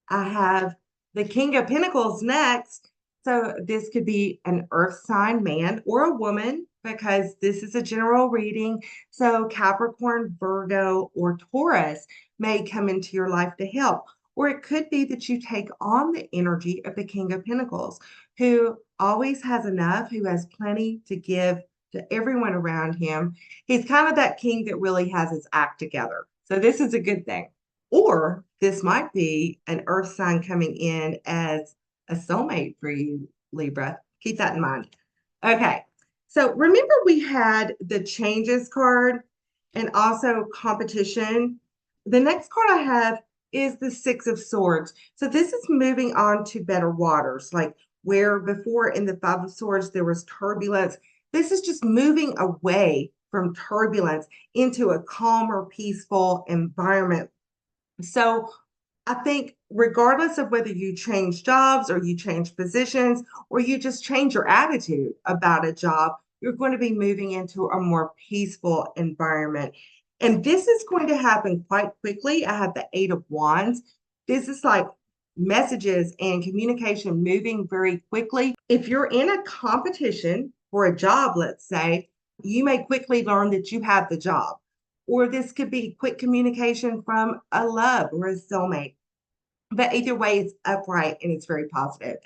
I have the King of Pentacles next. So this could be an earth sign man or a woman because this is a general reading. So Capricorn, Virgo, or Taurus may come into your life to help. Or it could be that you take on the energy of the King of Pentacles, who always has enough, who has plenty to give to everyone around him. He's kind of that king that really has his act together. So this is a good thing. Or this might be an earth sign coming in as a soulmate for you, Libra. Keep that in mind. Okay. So remember we had the changes card and also competition. The next card I have is the Six of Swords. So this is moving on to better waters, like where before in the Five of Swords there was turbulence. This is just moving away from turbulence into a calmer, peaceful environment. So I think regardless of whether you change jobs or you change positions or you just change your attitude about a job, you're going to be moving into a more peaceful environment. And this is going to happen quite quickly. I have the Eight of Wands. This is like messages and communication moving very quickly. If you're in a competition for a job, let's say, you may quickly learn that you have the job. Or this could be quick communication from a love or a soulmate. But either way, it's upright and it's very positive.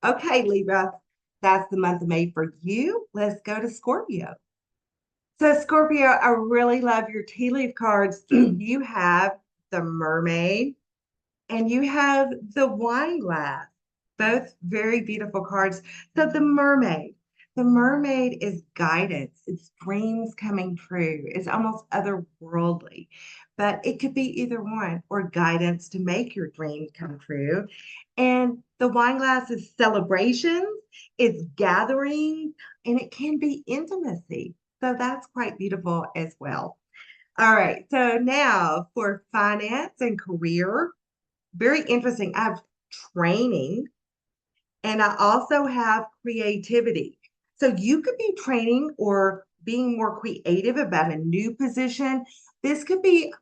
Okay, Libra, that's the month of May for you. Let's go to Scorpio. So, Scorpio, I really love your tea leaf cards. You have the mermaid and you have the wine glass, both very beautiful cards. So, the mermaid is guidance, it's dreams coming true, it's almost otherworldly, but it could be either one or guidance to make your dreams come true. And the wine glass is celebrations, it's gathering, and it can be intimacy. So, that's quite beautiful as well. All right, so now for finance and career, very interesting. I have training and I also have creativity. So you could be training or being more creative about a new position. This could be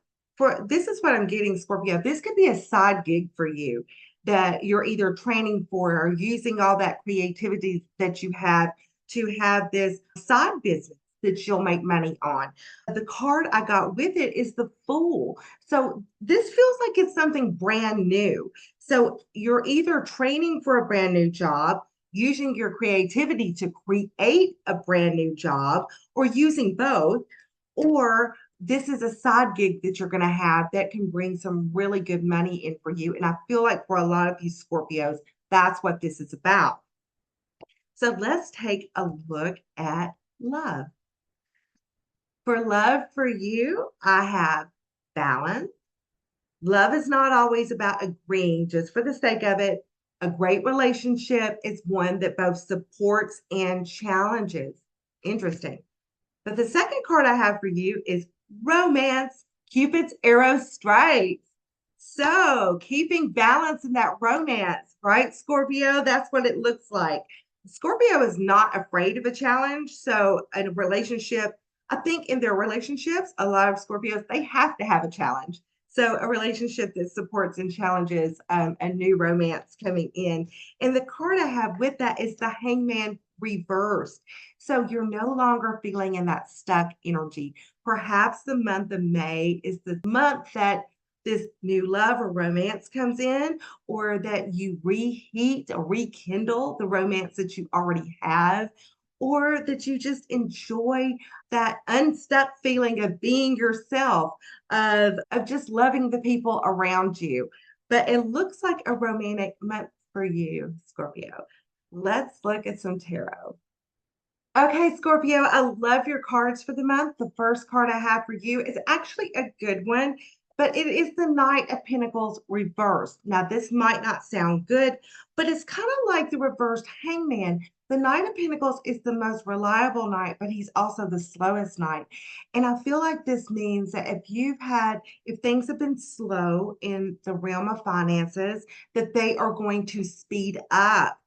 this is what I'm getting, Scorpio. This could be a side gig for you that you're either training for or using all that creativity that you have to have this side business that you'll make money on. The card I got with it is the Fool. So this feels like it's something brand new. So you're either training for a brand new job, using your creativity to create a brand new job, or using both, or this is a side gig that you're going to have that can bring some really good money in for you. And I feel like for a lot of you Scorpios, that's what this is about. So let's take a look at love. For love for you, I have balance. Love is not always about agreeing just for the sake of it. A great relationship is one that both supports and challenges. Interesting. But the second card I have for you is romance. Cupid's arrow strikes. So, keeping balance in that romance, right, Scorpio? That's what it looks like. Scorpio is not afraid of a challenge. So, in a relationship, I think in their relationships, a lot of Scorpios, they have to have a challenge. So, a relationship that supports and challenges a new romance coming in. And the card I have with that is the Hangman reversed. So, you're no longer feeling in that stuck energy. Perhaps the month of May is the month that this new love or romance comes in, or that you reheat or rekindle the romance that you already have, or that you just enjoy that unstuck feeling of being yourself, of just loving the people around you. But it looks like a romantic month for you, Scorpio. Let's look at some tarot. Okay, Scorpio, I love your cards for the month. The first card I have for you is actually a good one, but it is the Knight of Pentacles reversed. Now, this might not sound good, but it's kind of like the reversed Hangman. The Knight of Pentacles is the most reliable knight, but he's also the slowest knight. And I feel like this means that if things have been slow in the realm of finances, that they are going to speed up.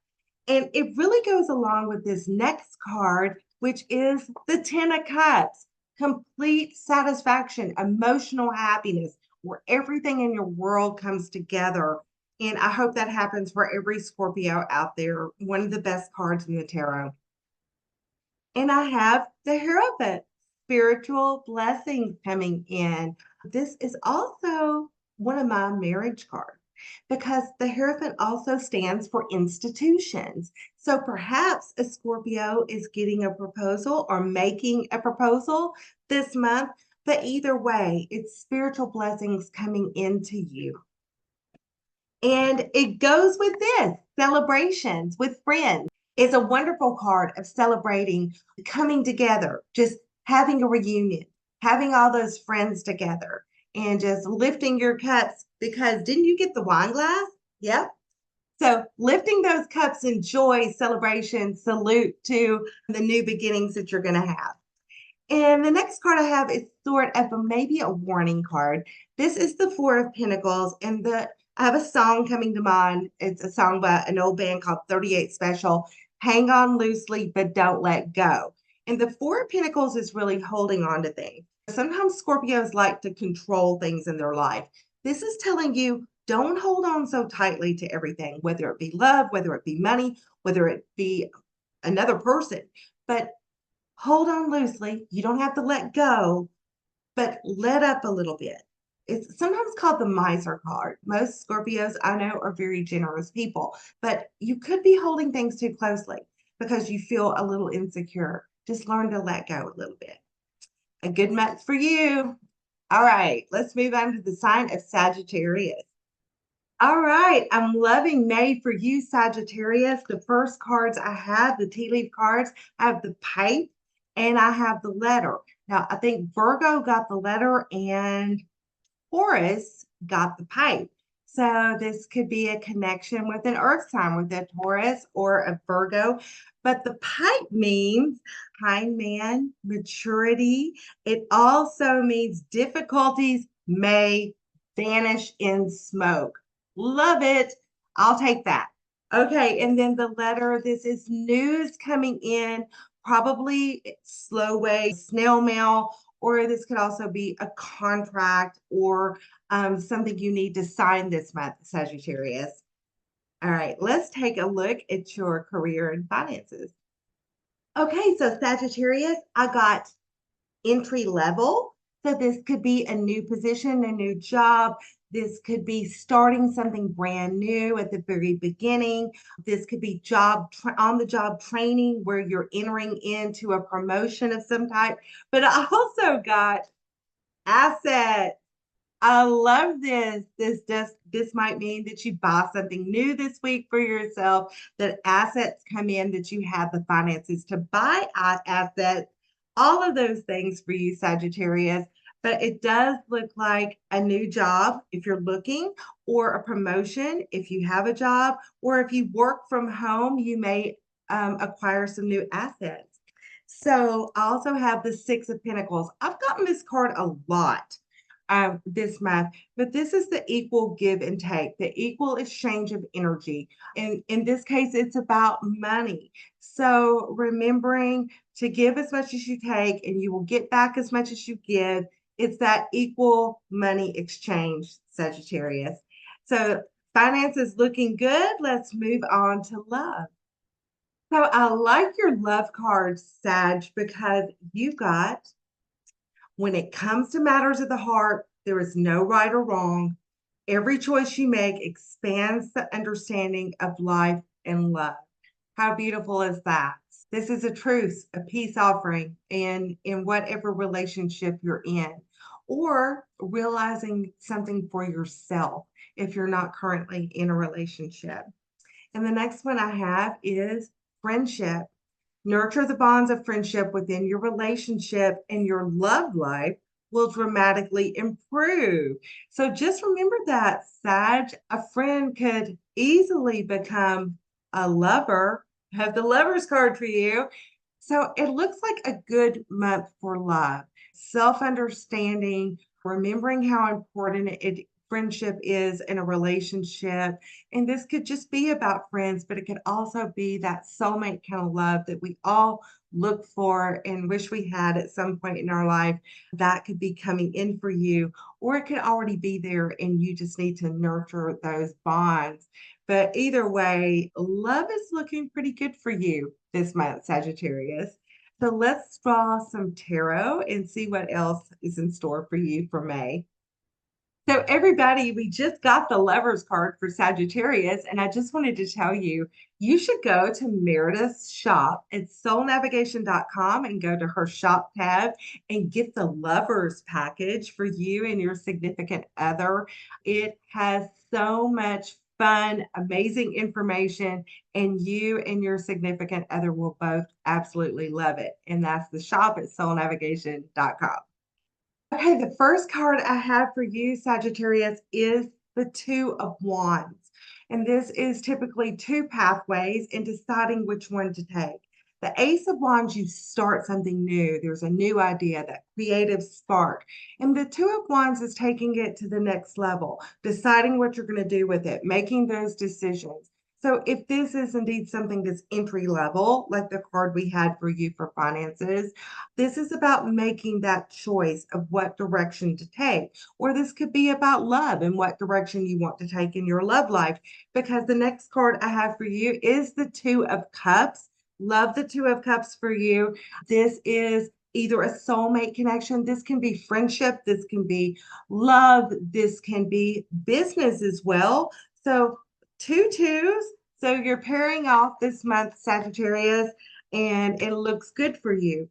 And it really goes along with this next card, which is the Ten of Cups. Complete satisfaction, emotional happiness, where everything in your world comes together. And I hope that happens for every Scorpio out there. One of the best cards in the tarot. And I have the Hierophant, spiritual blessings coming in. This is also one of my marriage cards because the Hierophant also stands for institutions. So perhaps a Scorpio is getting a proposal or making a proposal this month. But either way, it's spiritual blessings coming into you. And it goes with this celebrations with friends. It's a wonderful card of celebrating, coming together, just having a reunion, having all those friends together, and just lifting your cups because didn't you get the wine glass? Yep. So lifting those cups in joy, celebration, salute to the new beginnings that you're going to have. And the next card I have is sort of maybe a warning card. This is the Four of Pentacles, and I have a song coming to mind. It's a song by an old band called 38 Special. Hang on loosely, but don't let go. And the Four of Pentacles is really holding on to things. Sometimes Scorpios like to control things in their life. This is telling you don't hold on so tightly to everything, whether it be love, whether it be money, whether it be another person. But hold on loosely. You don't have to let go, but let up a little bit. It's sometimes called the miser card. Most Scorpios I know are very generous people, but you could be holding things too closely because you feel a little insecure. Just learn to let go a little bit. A good month for you. All right, let's move on to the sign of Sagittarius. All right, I'm loving May for you, Sagittarius. The first cards I have, the tea leaf cards, I have the pipe and I have the letter. Now, I think Virgo got the letter and Taurus got the pipe. So this could be a connection with an earth sign, with a Taurus or a Virgo. But the pipe means hangman, maturity. It also means difficulties may vanish in smoke. Love it. I'll take that. Okay, and then the letter, this is news coming in, probably slow way, snail mail, or this could also be a contract or something you need to sign this month, Sagittarius. All right, let's take a look at your career and finances. Okay, so Sagittarius, I got entry level. So this could be a new position, a new job. This could be starting something brand new at the very beginning. This could be on the job training where you're entering into a promotion of some type. But I also got asset. I love this. This might mean that you buy something new this week for yourself, that assets come in, that you have the finances to buy assets, all of those things for you, Sagittarius. But it does look like a new job if you're looking, or a promotion if you have a job, or if you work from home, you may acquire some new assets. So I also have the Six of Pentacles. I've gotten this card a lot this month, but this is the equal give and take, the equal exchange of energy. And in this case, it's about money. So remembering to give as much as you take and you will get back as much as you give. It's that equal money exchange, Sagittarius. So finance is looking good. Let's move on to love. So I like your love card, Sag, because you got, when it comes to matters of the heart, there is no right or wrong. Every choice you make expands the understanding of life and love. How beautiful is that? This is a truce, a peace offering in whatever relationship you're in, or realizing something for yourself if you're not currently in a relationship. And the next one I have is friendship. Nurture the bonds of friendship within your relationship, and your love life will dramatically improve. So just remember that, Sag, a friend could easily become a lover. Have the lover's card for you. So it looks like a good month for love. Self-understanding, remembering how important it friendship is in a relationship. And this could just be about friends, but it could also be that soulmate kind of love that we all look for and wish we had at some point in our life. That could be coming in for you, or it could already be there and you just need to nurture those bonds. But either way, love is looking pretty good for you this month, Sagittarius. So let's draw some tarot and see what else is in store for you for May. So, everybody, we just got the Lovers card for Sagittarius, and I just wanted to tell you, you should go to Meredith's shop at soulnavigation.com and go to her shop tab and get the Lovers package for you and your significant other. It has so much fun, amazing information, and you and your significant other will both absolutely love it. And that's the shop at soulnavigation.com. Okay, the first card I have for you, Sagittarius, is the Two of Wands. And this is typically two pathways in deciding which one to take. The Ace of Wands, you start something new. There's a new idea, that creative spark. And the Two of Wands is taking it to the next level, deciding what you're going to do with it, making those decisions. So if this is indeed something that's entry level, like the card we had for you for finances, this is about making that choice of what direction to take. Or this could be about love and what direction you want to take in your love life. Because the next card I have for you is the Two of Cups. Love the Two of Cups for you. This is either a soulmate connection. This can be friendship. This can be love. This can be business as well. So two twos. So you're pairing off this month, Sagittarius, and it looks good for you.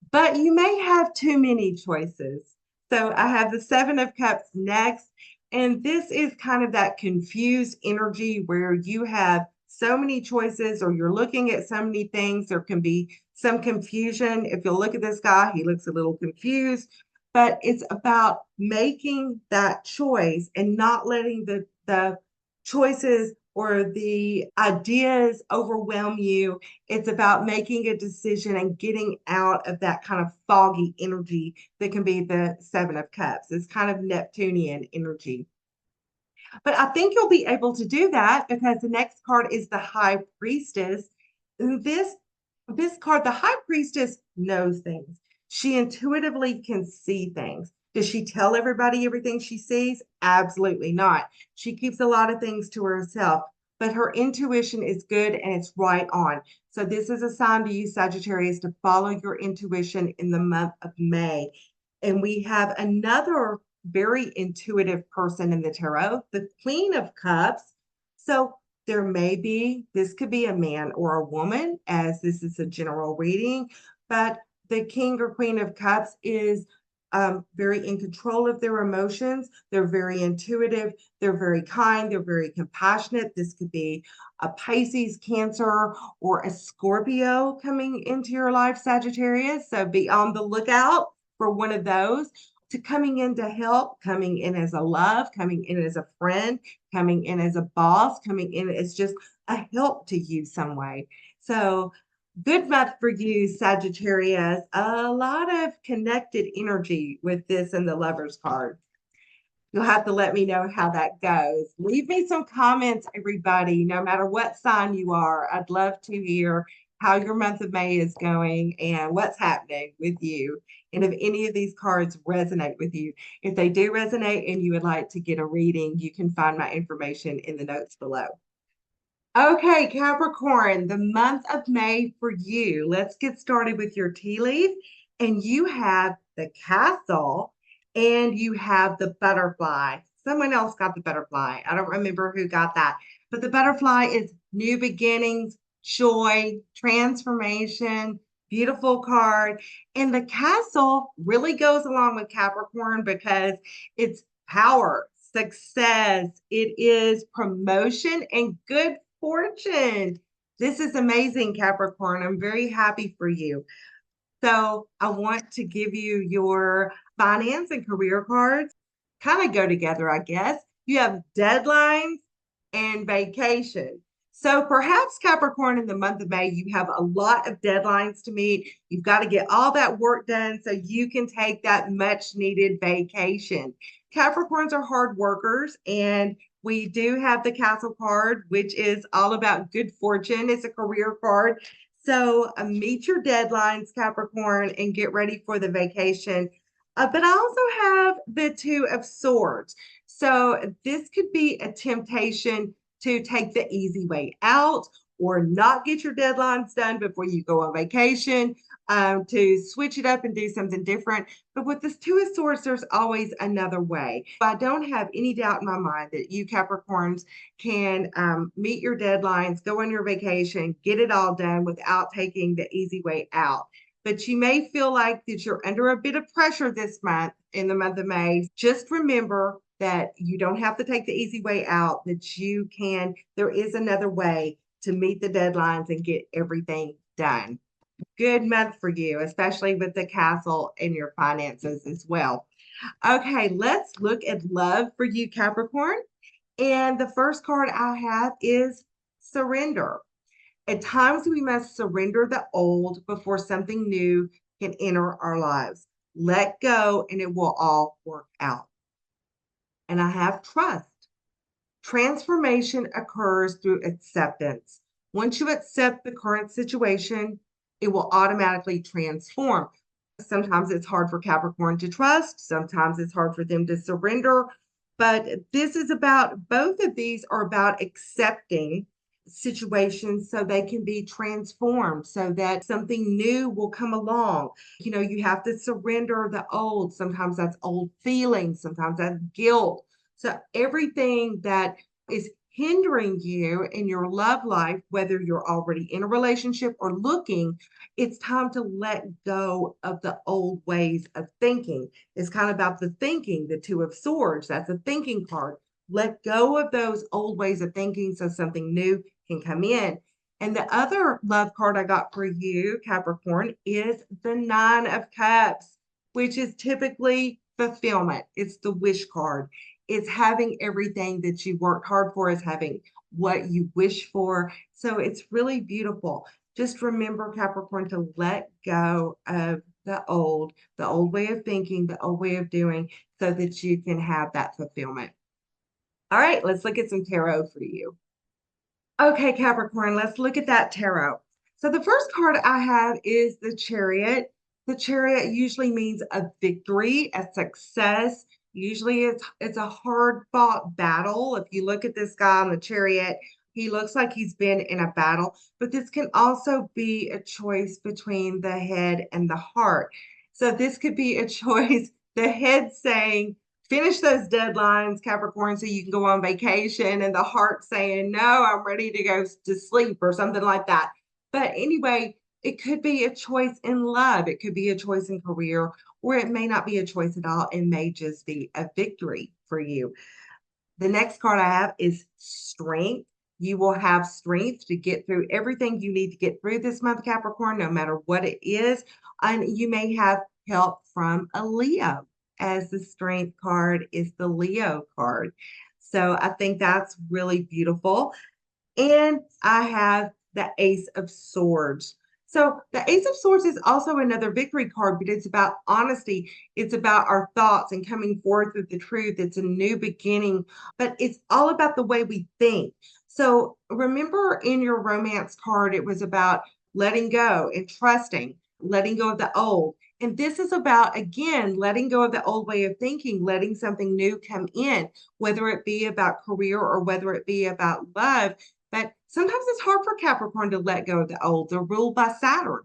But you may have too many choices. So I have the Seven of Cups next. And this is kind of that confused energy where you have so many choices or you're looking at so many things. There can be some confusion. If you look at this guy, he looks a little confused. But it's about making that choice and not letting the choices or the ideas overwhelm you. It's about making a decision and getting out of that kind of foggy energy that can be the Seven of Cups. It's kind of Neptunian energy. But I think you'll be able to do that because the next card is the High Priestess. This card, the High Priestess knows things. She intuitively can see things. Does she tell everybody everything she sees? Absolutely not. She keeps a lot of things to herself, but her intuition is good and it's right on. So this is a sign to you, Sagittarius, to follow your intuition in the month of May. And we have another very intuitive person in the tarot, the Queen of Cups. So there may be, this could be a man or a woman, as this is a general reading, but the King or Queen of Cups is very in control of their emotions. They're very intuitive. They're very kind. They're very compassionate. This could be a Pisces, Cancer, or a Scorpio coming into your life, Sagittarius. So be on the lookout for one of those to coming in to help, coming in as a love, coming in as a friend, coming in as a boss, coming in as just a help to you some way. So good month for you, Sagittarius. A lot of connected energy with this and the Lovers card. You'll have to let me know how that goes. Leave me some comments, everybody, no matter what sign you are. I'd love to hear how your month of May is going and what's happening with you. And if any of these cards resonate with you, if they do resonate and you would like to get a reading, you can find my information in the notes below. Okay, Capricorn, the month of May for you. Let's get started with your tea leaf. And you have the Castle and you have the Butterfly. Someone else got the Butterfly. I don't remember who got that. But the Butterfly is new beginnings, joy, transformation, beautiful card. And the Castle really goes along with Capricorn because it's power, success, it is promotion and good fortune. This is amazing, Capricorn. I'm very happy for you. So I want to give you your finance and career cards. Kind of go together, I guess. You have deadlines and vacation. So perhaps Capricorn in the month of May, you have a lot of deadlines to meet. You've got to get all that work done so you can take that much needed vacation. Capricorns are hard workers, and we do have the Castle card, which is all about good fortune. It's a career card. So meet your deadlines, Capricorn, and get ready for the vacation. But I also have the Two of Swords. So this could be a temptation to take the easy way out or not get your deadlines done before you go on vacation, to switch it up and do something different. But with this Two of Swords, there's always another way. I don't have any doubt in my mind that you Capricorns can meet your deadlines, go on your vacation, get it all done without taking the easy way out. But you may feel like that you're under a bit of pressure this month, in the month of May. Just remember that you don't have to take the easy way out, that you can, there is another way to meet the deadlines and get everything done. Good month for you, especially with the castle and your finances as well. Okay, let's look at love for you, Capricorn. And the first card I have is surrender. At times, we must surrender the old before something new can enter our lives. Let go, and it will all work out. And I have trust. Transformation occurs through acceptance. Once you accept the current situation, it will automatically transform. Sometimes it's hard for Capricorn to trust, sometimes it's hard for them to surrender. But this is about, both of these are about accepting situations so they can be transformed, so that something new will come along. You have to surrender the old. Sometimes that's old feelings, sometimes that's guilt. So everything that is hindering you in your love life, whether you're already in a relationship or looking, it's time to let go of the old ways of thinking. It's kind of about the thinking, the Two of Swords. That's a thinking card. Let go of those old ways of thinking so something new can come in. And the other love card I got for you, Capricorn, is the Nine of Cups, which is typically fulfillment. It's the wish card. It's having everything that you worked hard for, is having what you wish for. So it's really beautiful. Just remember, Capricorn, to let go of the old way of thinking, the old way of doing, so that you can have that fulfillment. All right, let's look at some tarot for you. Okay, Capricorn, let's look at that tarot. So the first card I have is the Chariot. The Chariot usually means a victory, a success. Usually it's a hard-fought battle. If you look at this guy on the Chariot, he looks like he's been in a battle, but this can also be a choice between the head and the heart. So this could be a choice, the head saying, finish those deadlines, Capricorn, so you can go on vacation, and the heart saying, no, I'm ready to go to sleep, or something like that. But anyway, it could be a choice in love. It could be a choice in career, or it may not be a choice at all. It may just be a victory for you. The next card I have is strength. You will have strength to get through everything you need to get through this month, Capricorn, no matter what it is. And you may have help from a Leo, as the strength card is the Leo card. So I think that's really beautiful. And I have the Ace of Swords. So the Ace of Swords is also another victory card, but it's about honesty. It's about our thoughts and coming forth with the truth. It's a new beginning, but it's all about the way we think. So remember, in your romance card, it was about letting go and trusting, letting go of the old. And this is about, again, letting go of the old way of thinking, letting something new come in, whether it be about career or whether it be about love. But sometimes it's hard for Capricorn to let go of the old. They're ruled by Saturn.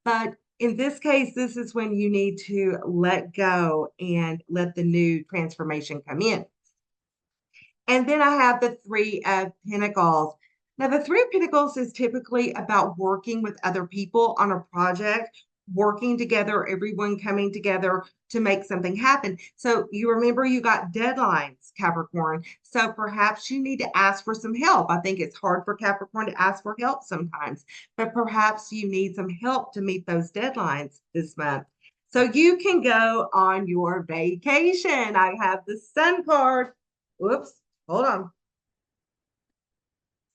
But in this case, this is when you need to let go and let the new transformation come in. And then I have the Three of Pentacles. Now, the Three of Pentacles is typically about working with other people on a project, working together, everyone coming together to make something happen. So you remember, you got deadlines, Capricorn. So perhaps you need to ask for some help. I think it's hard for Capricorn to ask for help sometimes, but perhaps you need some help to meet those deadlines this month. So you can go on your vacation. I have the Sun card. Whoops. Hold on.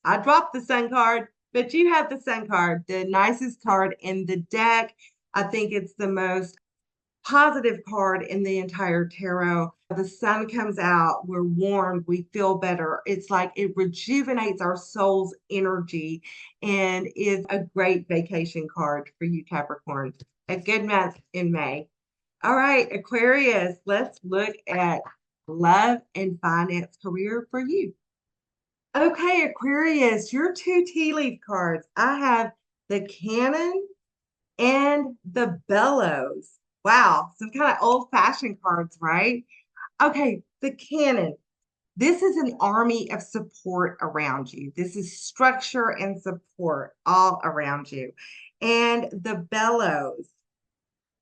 I dropped the Sun card, but you have the Sun card, the nicest card in the deck. I think it's the most positive card in the entire tarot. The sun comes out, we're warmed, we feel better. It's like it rejuvenates our soul's energy and is a great vacation card for you, Capricorn. A good month in May. All right, Aquarius, let's look at love and finance career for you. Okay, Aquarius, your two tea leaf cards. I have the Cannon and the Bellows. Wow, some kind of old-fashioned cards, right? Okay, the Cannon. This is an army of support around you. This is structure and support all around you. And the Bellows.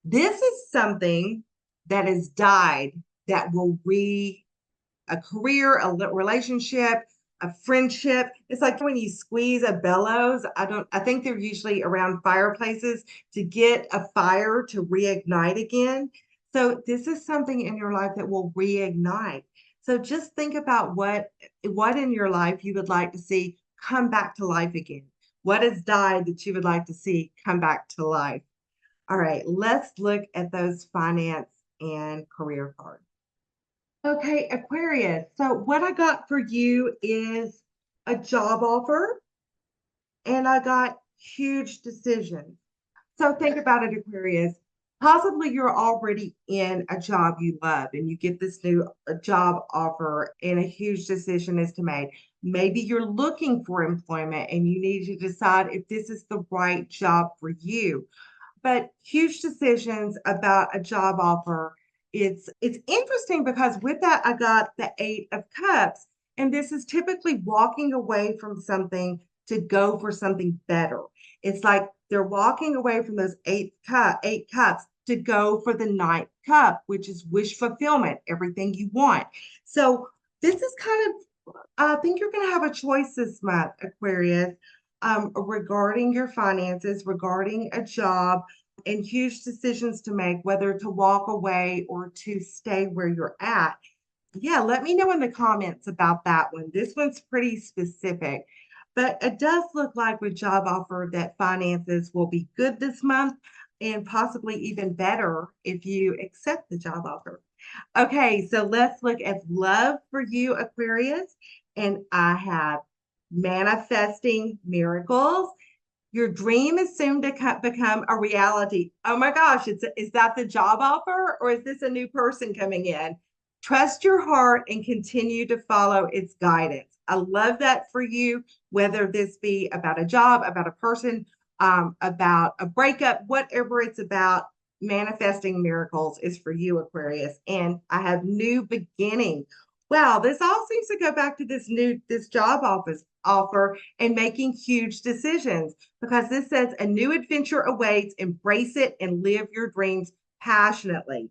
This is something that has died that will a career, a relationship, a friendship. It's like when you squeeze a bellows. I think they're usually around fireplaces to get a fire to reignite again. So this is something in your life that will reignite. So just think about what in your life you would like to see come back to life again. What has died that you would like to see come back to life? All right, let's look at those finance and career cards. Okay, Aquarius. So what I got for you is a job offer and I got huge decisions. So think about it, Aquarius. Possibly you're already in a job you love and you get this new job offer and a huge decision is to make. Maybe you're looking for employment and you need to decide if this is the right job for you, but huge decisions about a job offer. It's interesting because with that I got the 8 of Cups, and this is typically walking away from something to go for something better. It's like they're walking away from those 8 cups to go for the 9th cup, which is wish fulfillment, everything you want. So this is kind of, I think you're going to have a choice this month, Aquarius, regarding your finances, regarding a job, and huge decisions to make, whether to walk away or to stay where you're at. Yeah, let me know in the comments about that one. This one's pretty specific, but it does look like with job offer that finances will be good this month and possibly even better if you accept the job offer. Okay, so let's look at love for you, Aquarius. And I have manifesting miracles. Your dream is soon to become a reality. Oh my gosh, is that the job offer or is this a new person coming in? Trust your heart and continue to follow its guidance. I love that for you, whether this be about a job, about a person, about a breakup, whatever it's about. Manifesting miracles is for you, Aquarius. And I have new beginning. Wow, this all seems to go back to this job offer and making huge decisions, because this says a new adventure awaits. Embrace it and live your dreams passionately.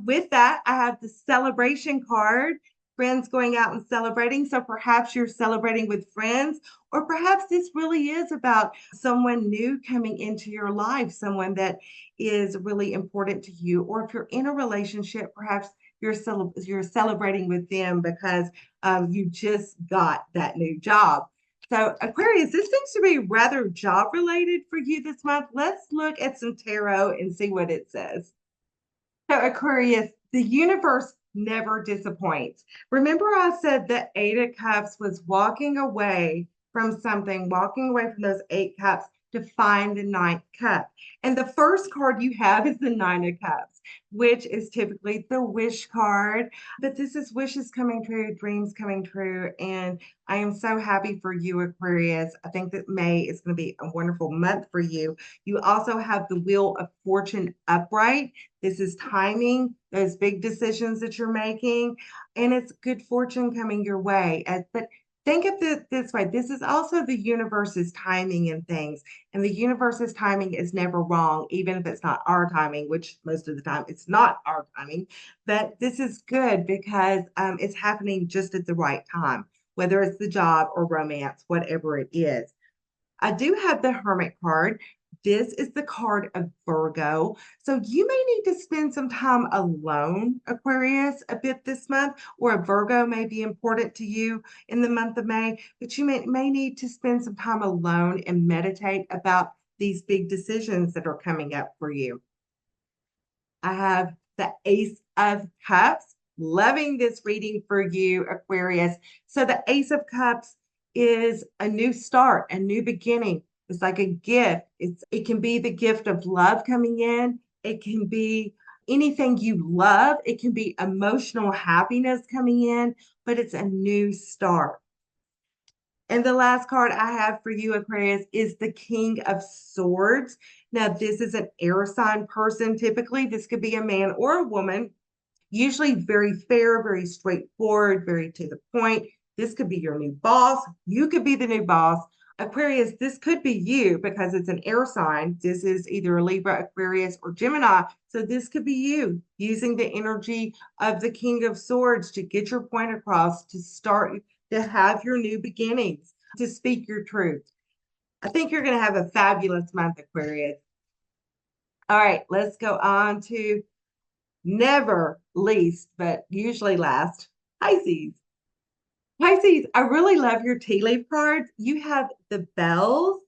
With that, I have the celebration card, friends going out and celebrating. So perhaps you're celebrating with friends, or perhaps this really is about someone new coming into your life, someone that is really important to you. Or if you're in a relationship, perhaps you're celebrating with them because you just got that new job. So Aquarius, this seems to be rather job related for you this month. Let's look at some tarot and see what it says. So Aquarius, the universe never disappoints. Remember I said the 8 of Cups was walking away from something, walking away from those 8 cups to find the 9th cup. And the first card you have is the 9 of Cups, which is typically the wish card. But this is wishes coming true, dreams coming true. And I am so happy for you, Aquarius. I think that May is going to be a wonderful month for you. You also have the Wheel of Fortune upright. This is timing, those big decisions that you're making, and it's good fortune coming your way. But think of it this way, this is also the universe's timing and things, and the universe's timing is never wrong, even if it's not our timing, which most of the time it's not our timing. But this is good because it's happening just at the right time, whether it's the job or romance, whatever it is. I do have the Hermit card. This is the card of Virgo. So you may need to spend some time alone, Aquarius, a bit this month, or a Virgo may be important to you in the month of May, but you may need to spend some time alone and meditate about these big decisions that are coming up for you. I have the Ace of Cups. Loving this reading for you, Aquarius. So the Ace of Cups is a new start, a new beginning. It's like a gift. It can be the gift of love coming in. It can be anything you love. It can be emotional happiness coming in, but it's a new start. And the last card I have for you, Aquarius, is the King of Swords. Now, this is an air sign person. Typically, this could be a man or a woman, usually very fair, very straightforward, very to the point. This could be your new boss. You could be the new boss. Aquarius, this could be you because it's an air sign. This is either a Libra, Aquarius, or Gemini. So this could be you using the energy of the King of Swords to get your point across, to start, to have your new beginnings, to speak your truth. I think you're going to have a fabulous month, Aquarius. All right, let's go on to never least, but usually last, Pisces. Pisces, I really love your tea leaf cards. You have the bells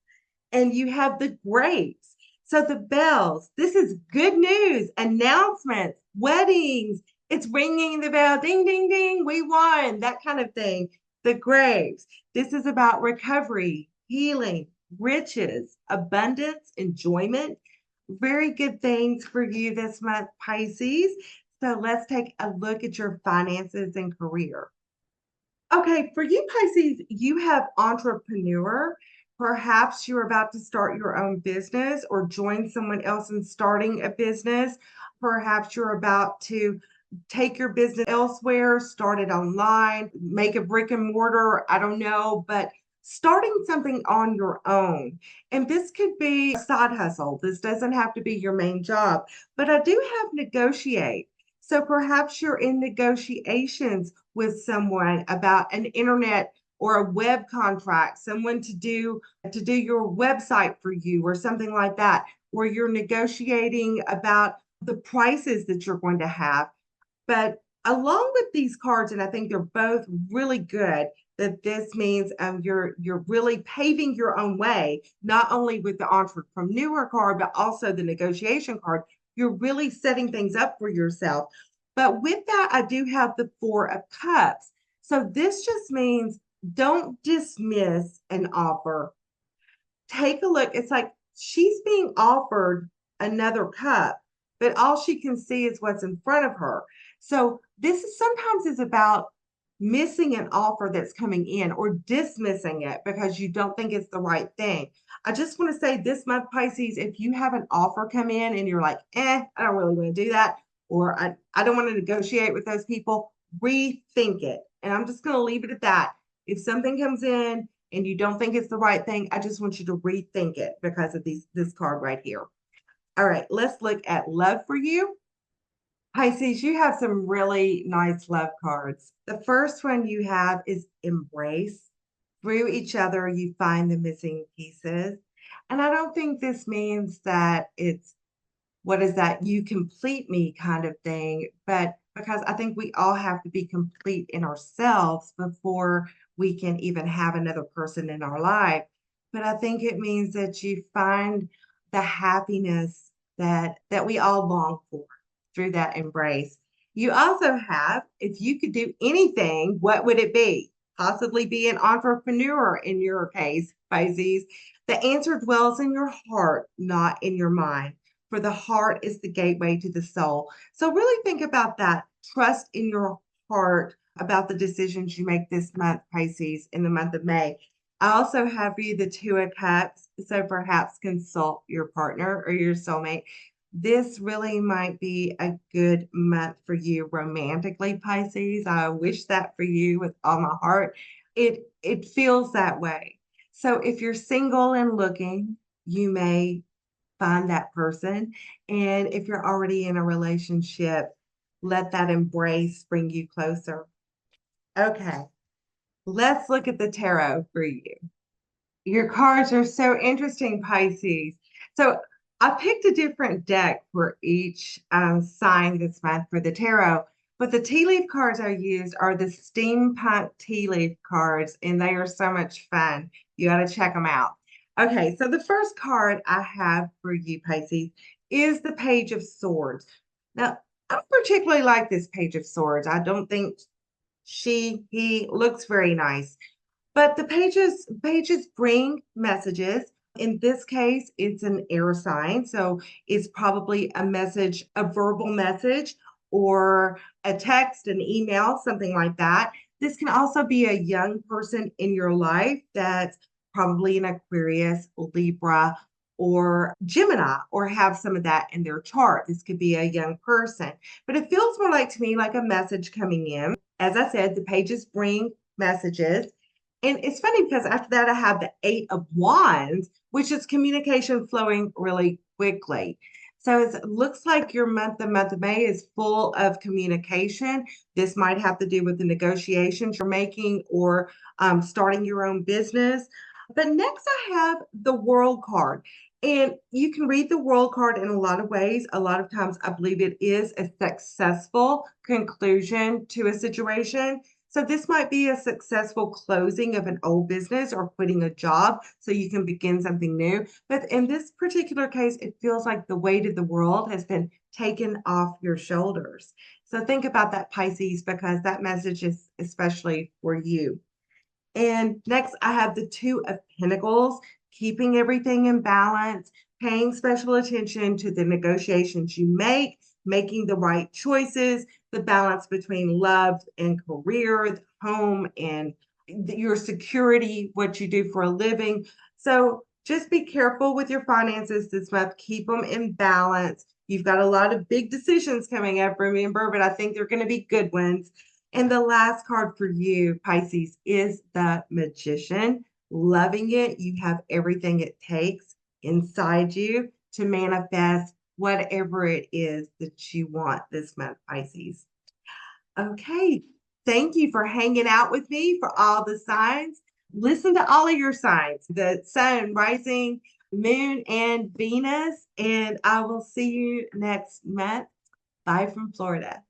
and you have the grapes. So the bells, this is good news, announcements, weddings. It's ringing the bell, ding, ding, ding, we won, that kind of thing. The grapes, this is about recovery, healing, riches, abundance, enjoyment. Very good things for you this month, Pisces. So let's take a look at your finances and career. Okay, for you, Pisces, you have entrepreneur. Perhaps you're about to start your own business or join someone else in starting a business. Perhaps you're about to take your business elsewhere, start it online, make a brick and mortar. I don't know, but starting something on your own. And this could be a side hustle. This doesn't have to be your main job, but I do have negotiate. So perhaps you're in negotiations with someone about an internet or a web contract, someone to do your website for you or something like that, or you're negotiating about the prices that you're going to have. But along with these cards, and I think they're both really good, that this means you're really paving your own way, not only with the entrepreneur card, but also the negotiation card. You're really setting things up for yourself. But with that, I do have the Four of Cups. So this just means don't dismiss an offer. Take a look. It's like she's being offered another cup, but all she can see is what's in front of her. So this is sometimes is about missing an offer that's coming in or dismissing it because you don't think it's the right thing. I just want to say this month, Pisces, if you have an offer come in and you're like, I don't really want to do that, or I don't want to negotiate with those people, rethink it. And I'm just going to leave it at that. If something comes in and you don't think it's the right thing, I just want you to rethink it because of this card right here. All right, let's look at love for you. Pisces, you have some really nice love cards. The first one you have is embrace. Through each other, you find the missing pieces. And I don't think this means that it's, what is that, you complete me kind of thing, but because I think we all have to be complete in ourselves before we can even have another person in our life. But I think it means that you find the happiness that we all long for through that embrace. You also have, if you could do anything, what would it be? Possibly be an entrepreneur in your case, Pisces. The answer dwells in your heart, not in your mind. For the heart is the gateway to the soul. So really think about that. Trust in your heart about the decisions you make this month, Pisces, in the month of May. I also have for you the Two of Cups. So perhaps consult your partner or your soulmate. This really might be a good month for you romantically, Pisces. I wish that for you with all my heart. It feels that way. So if you're single and looking, you may find that person. And if you're already in a relationship, let that embrace bring you closer. Okay, let's look at the tarot for you. Your cards are so interesting, Pisces. So I picked a different deck for each sign this month for the tarot, but the tea leaf cards I used are the steampunk tea leaf cards, and they are so much fun. You got to check them out. Okay, so the first card I have for you, Pisces, is the Page of Swords. Now, I don't particularly like this Page of Swords. I don't think he looks very nice. But the pages bring messages. In this case, it's an air sign, so it's probably a message, a verbal message, or a text, an email, something like that. This can also be a young person in your life that's probably an Aquarius, Libra, or Gemini, or have some of that in their chart. This could be a young person, but it feels more like to me like a message coming in. As I said, the pages bring messages. And it's funny because after that, I have the Eight of Wands, which is communication flowing really quickly. So it looks like your month, the month of May, is full of communication. This might have to do with the negotiations you're making or starting your own business. But next, I have the World card. And you can read the World card in a lot of ways. A lot of times, I believe it is a successful conclusion to a situation. So this might be a successful closing of an old business or quitting a job so you can begin something new. But in this particular case, it feels like the weight of the world has been taken off your shoulders. So think about that, Pisces, because that message is especially for you. And next, I have the Two of Pentacles, keeping everything in balance, paying special attention to the negotiations you make, making the right choices, the balance between love and career, home and your security, what you do for a living. So just be careful with your finances this month. Keep them in balance. You've got a lot of big decisions coming up, remember, but I think they're going to be good ones. And the last card for you, Pisces, is the Magician. Loving it. You have everything it takes inside you to manifest whatever it is that you want this month, Pisces. Okay. Thank you for hanging out with me for all the signs. Listen to all of your signs, the sun, rising, moon, and Venus. And I will see you next month. Bye from Florida.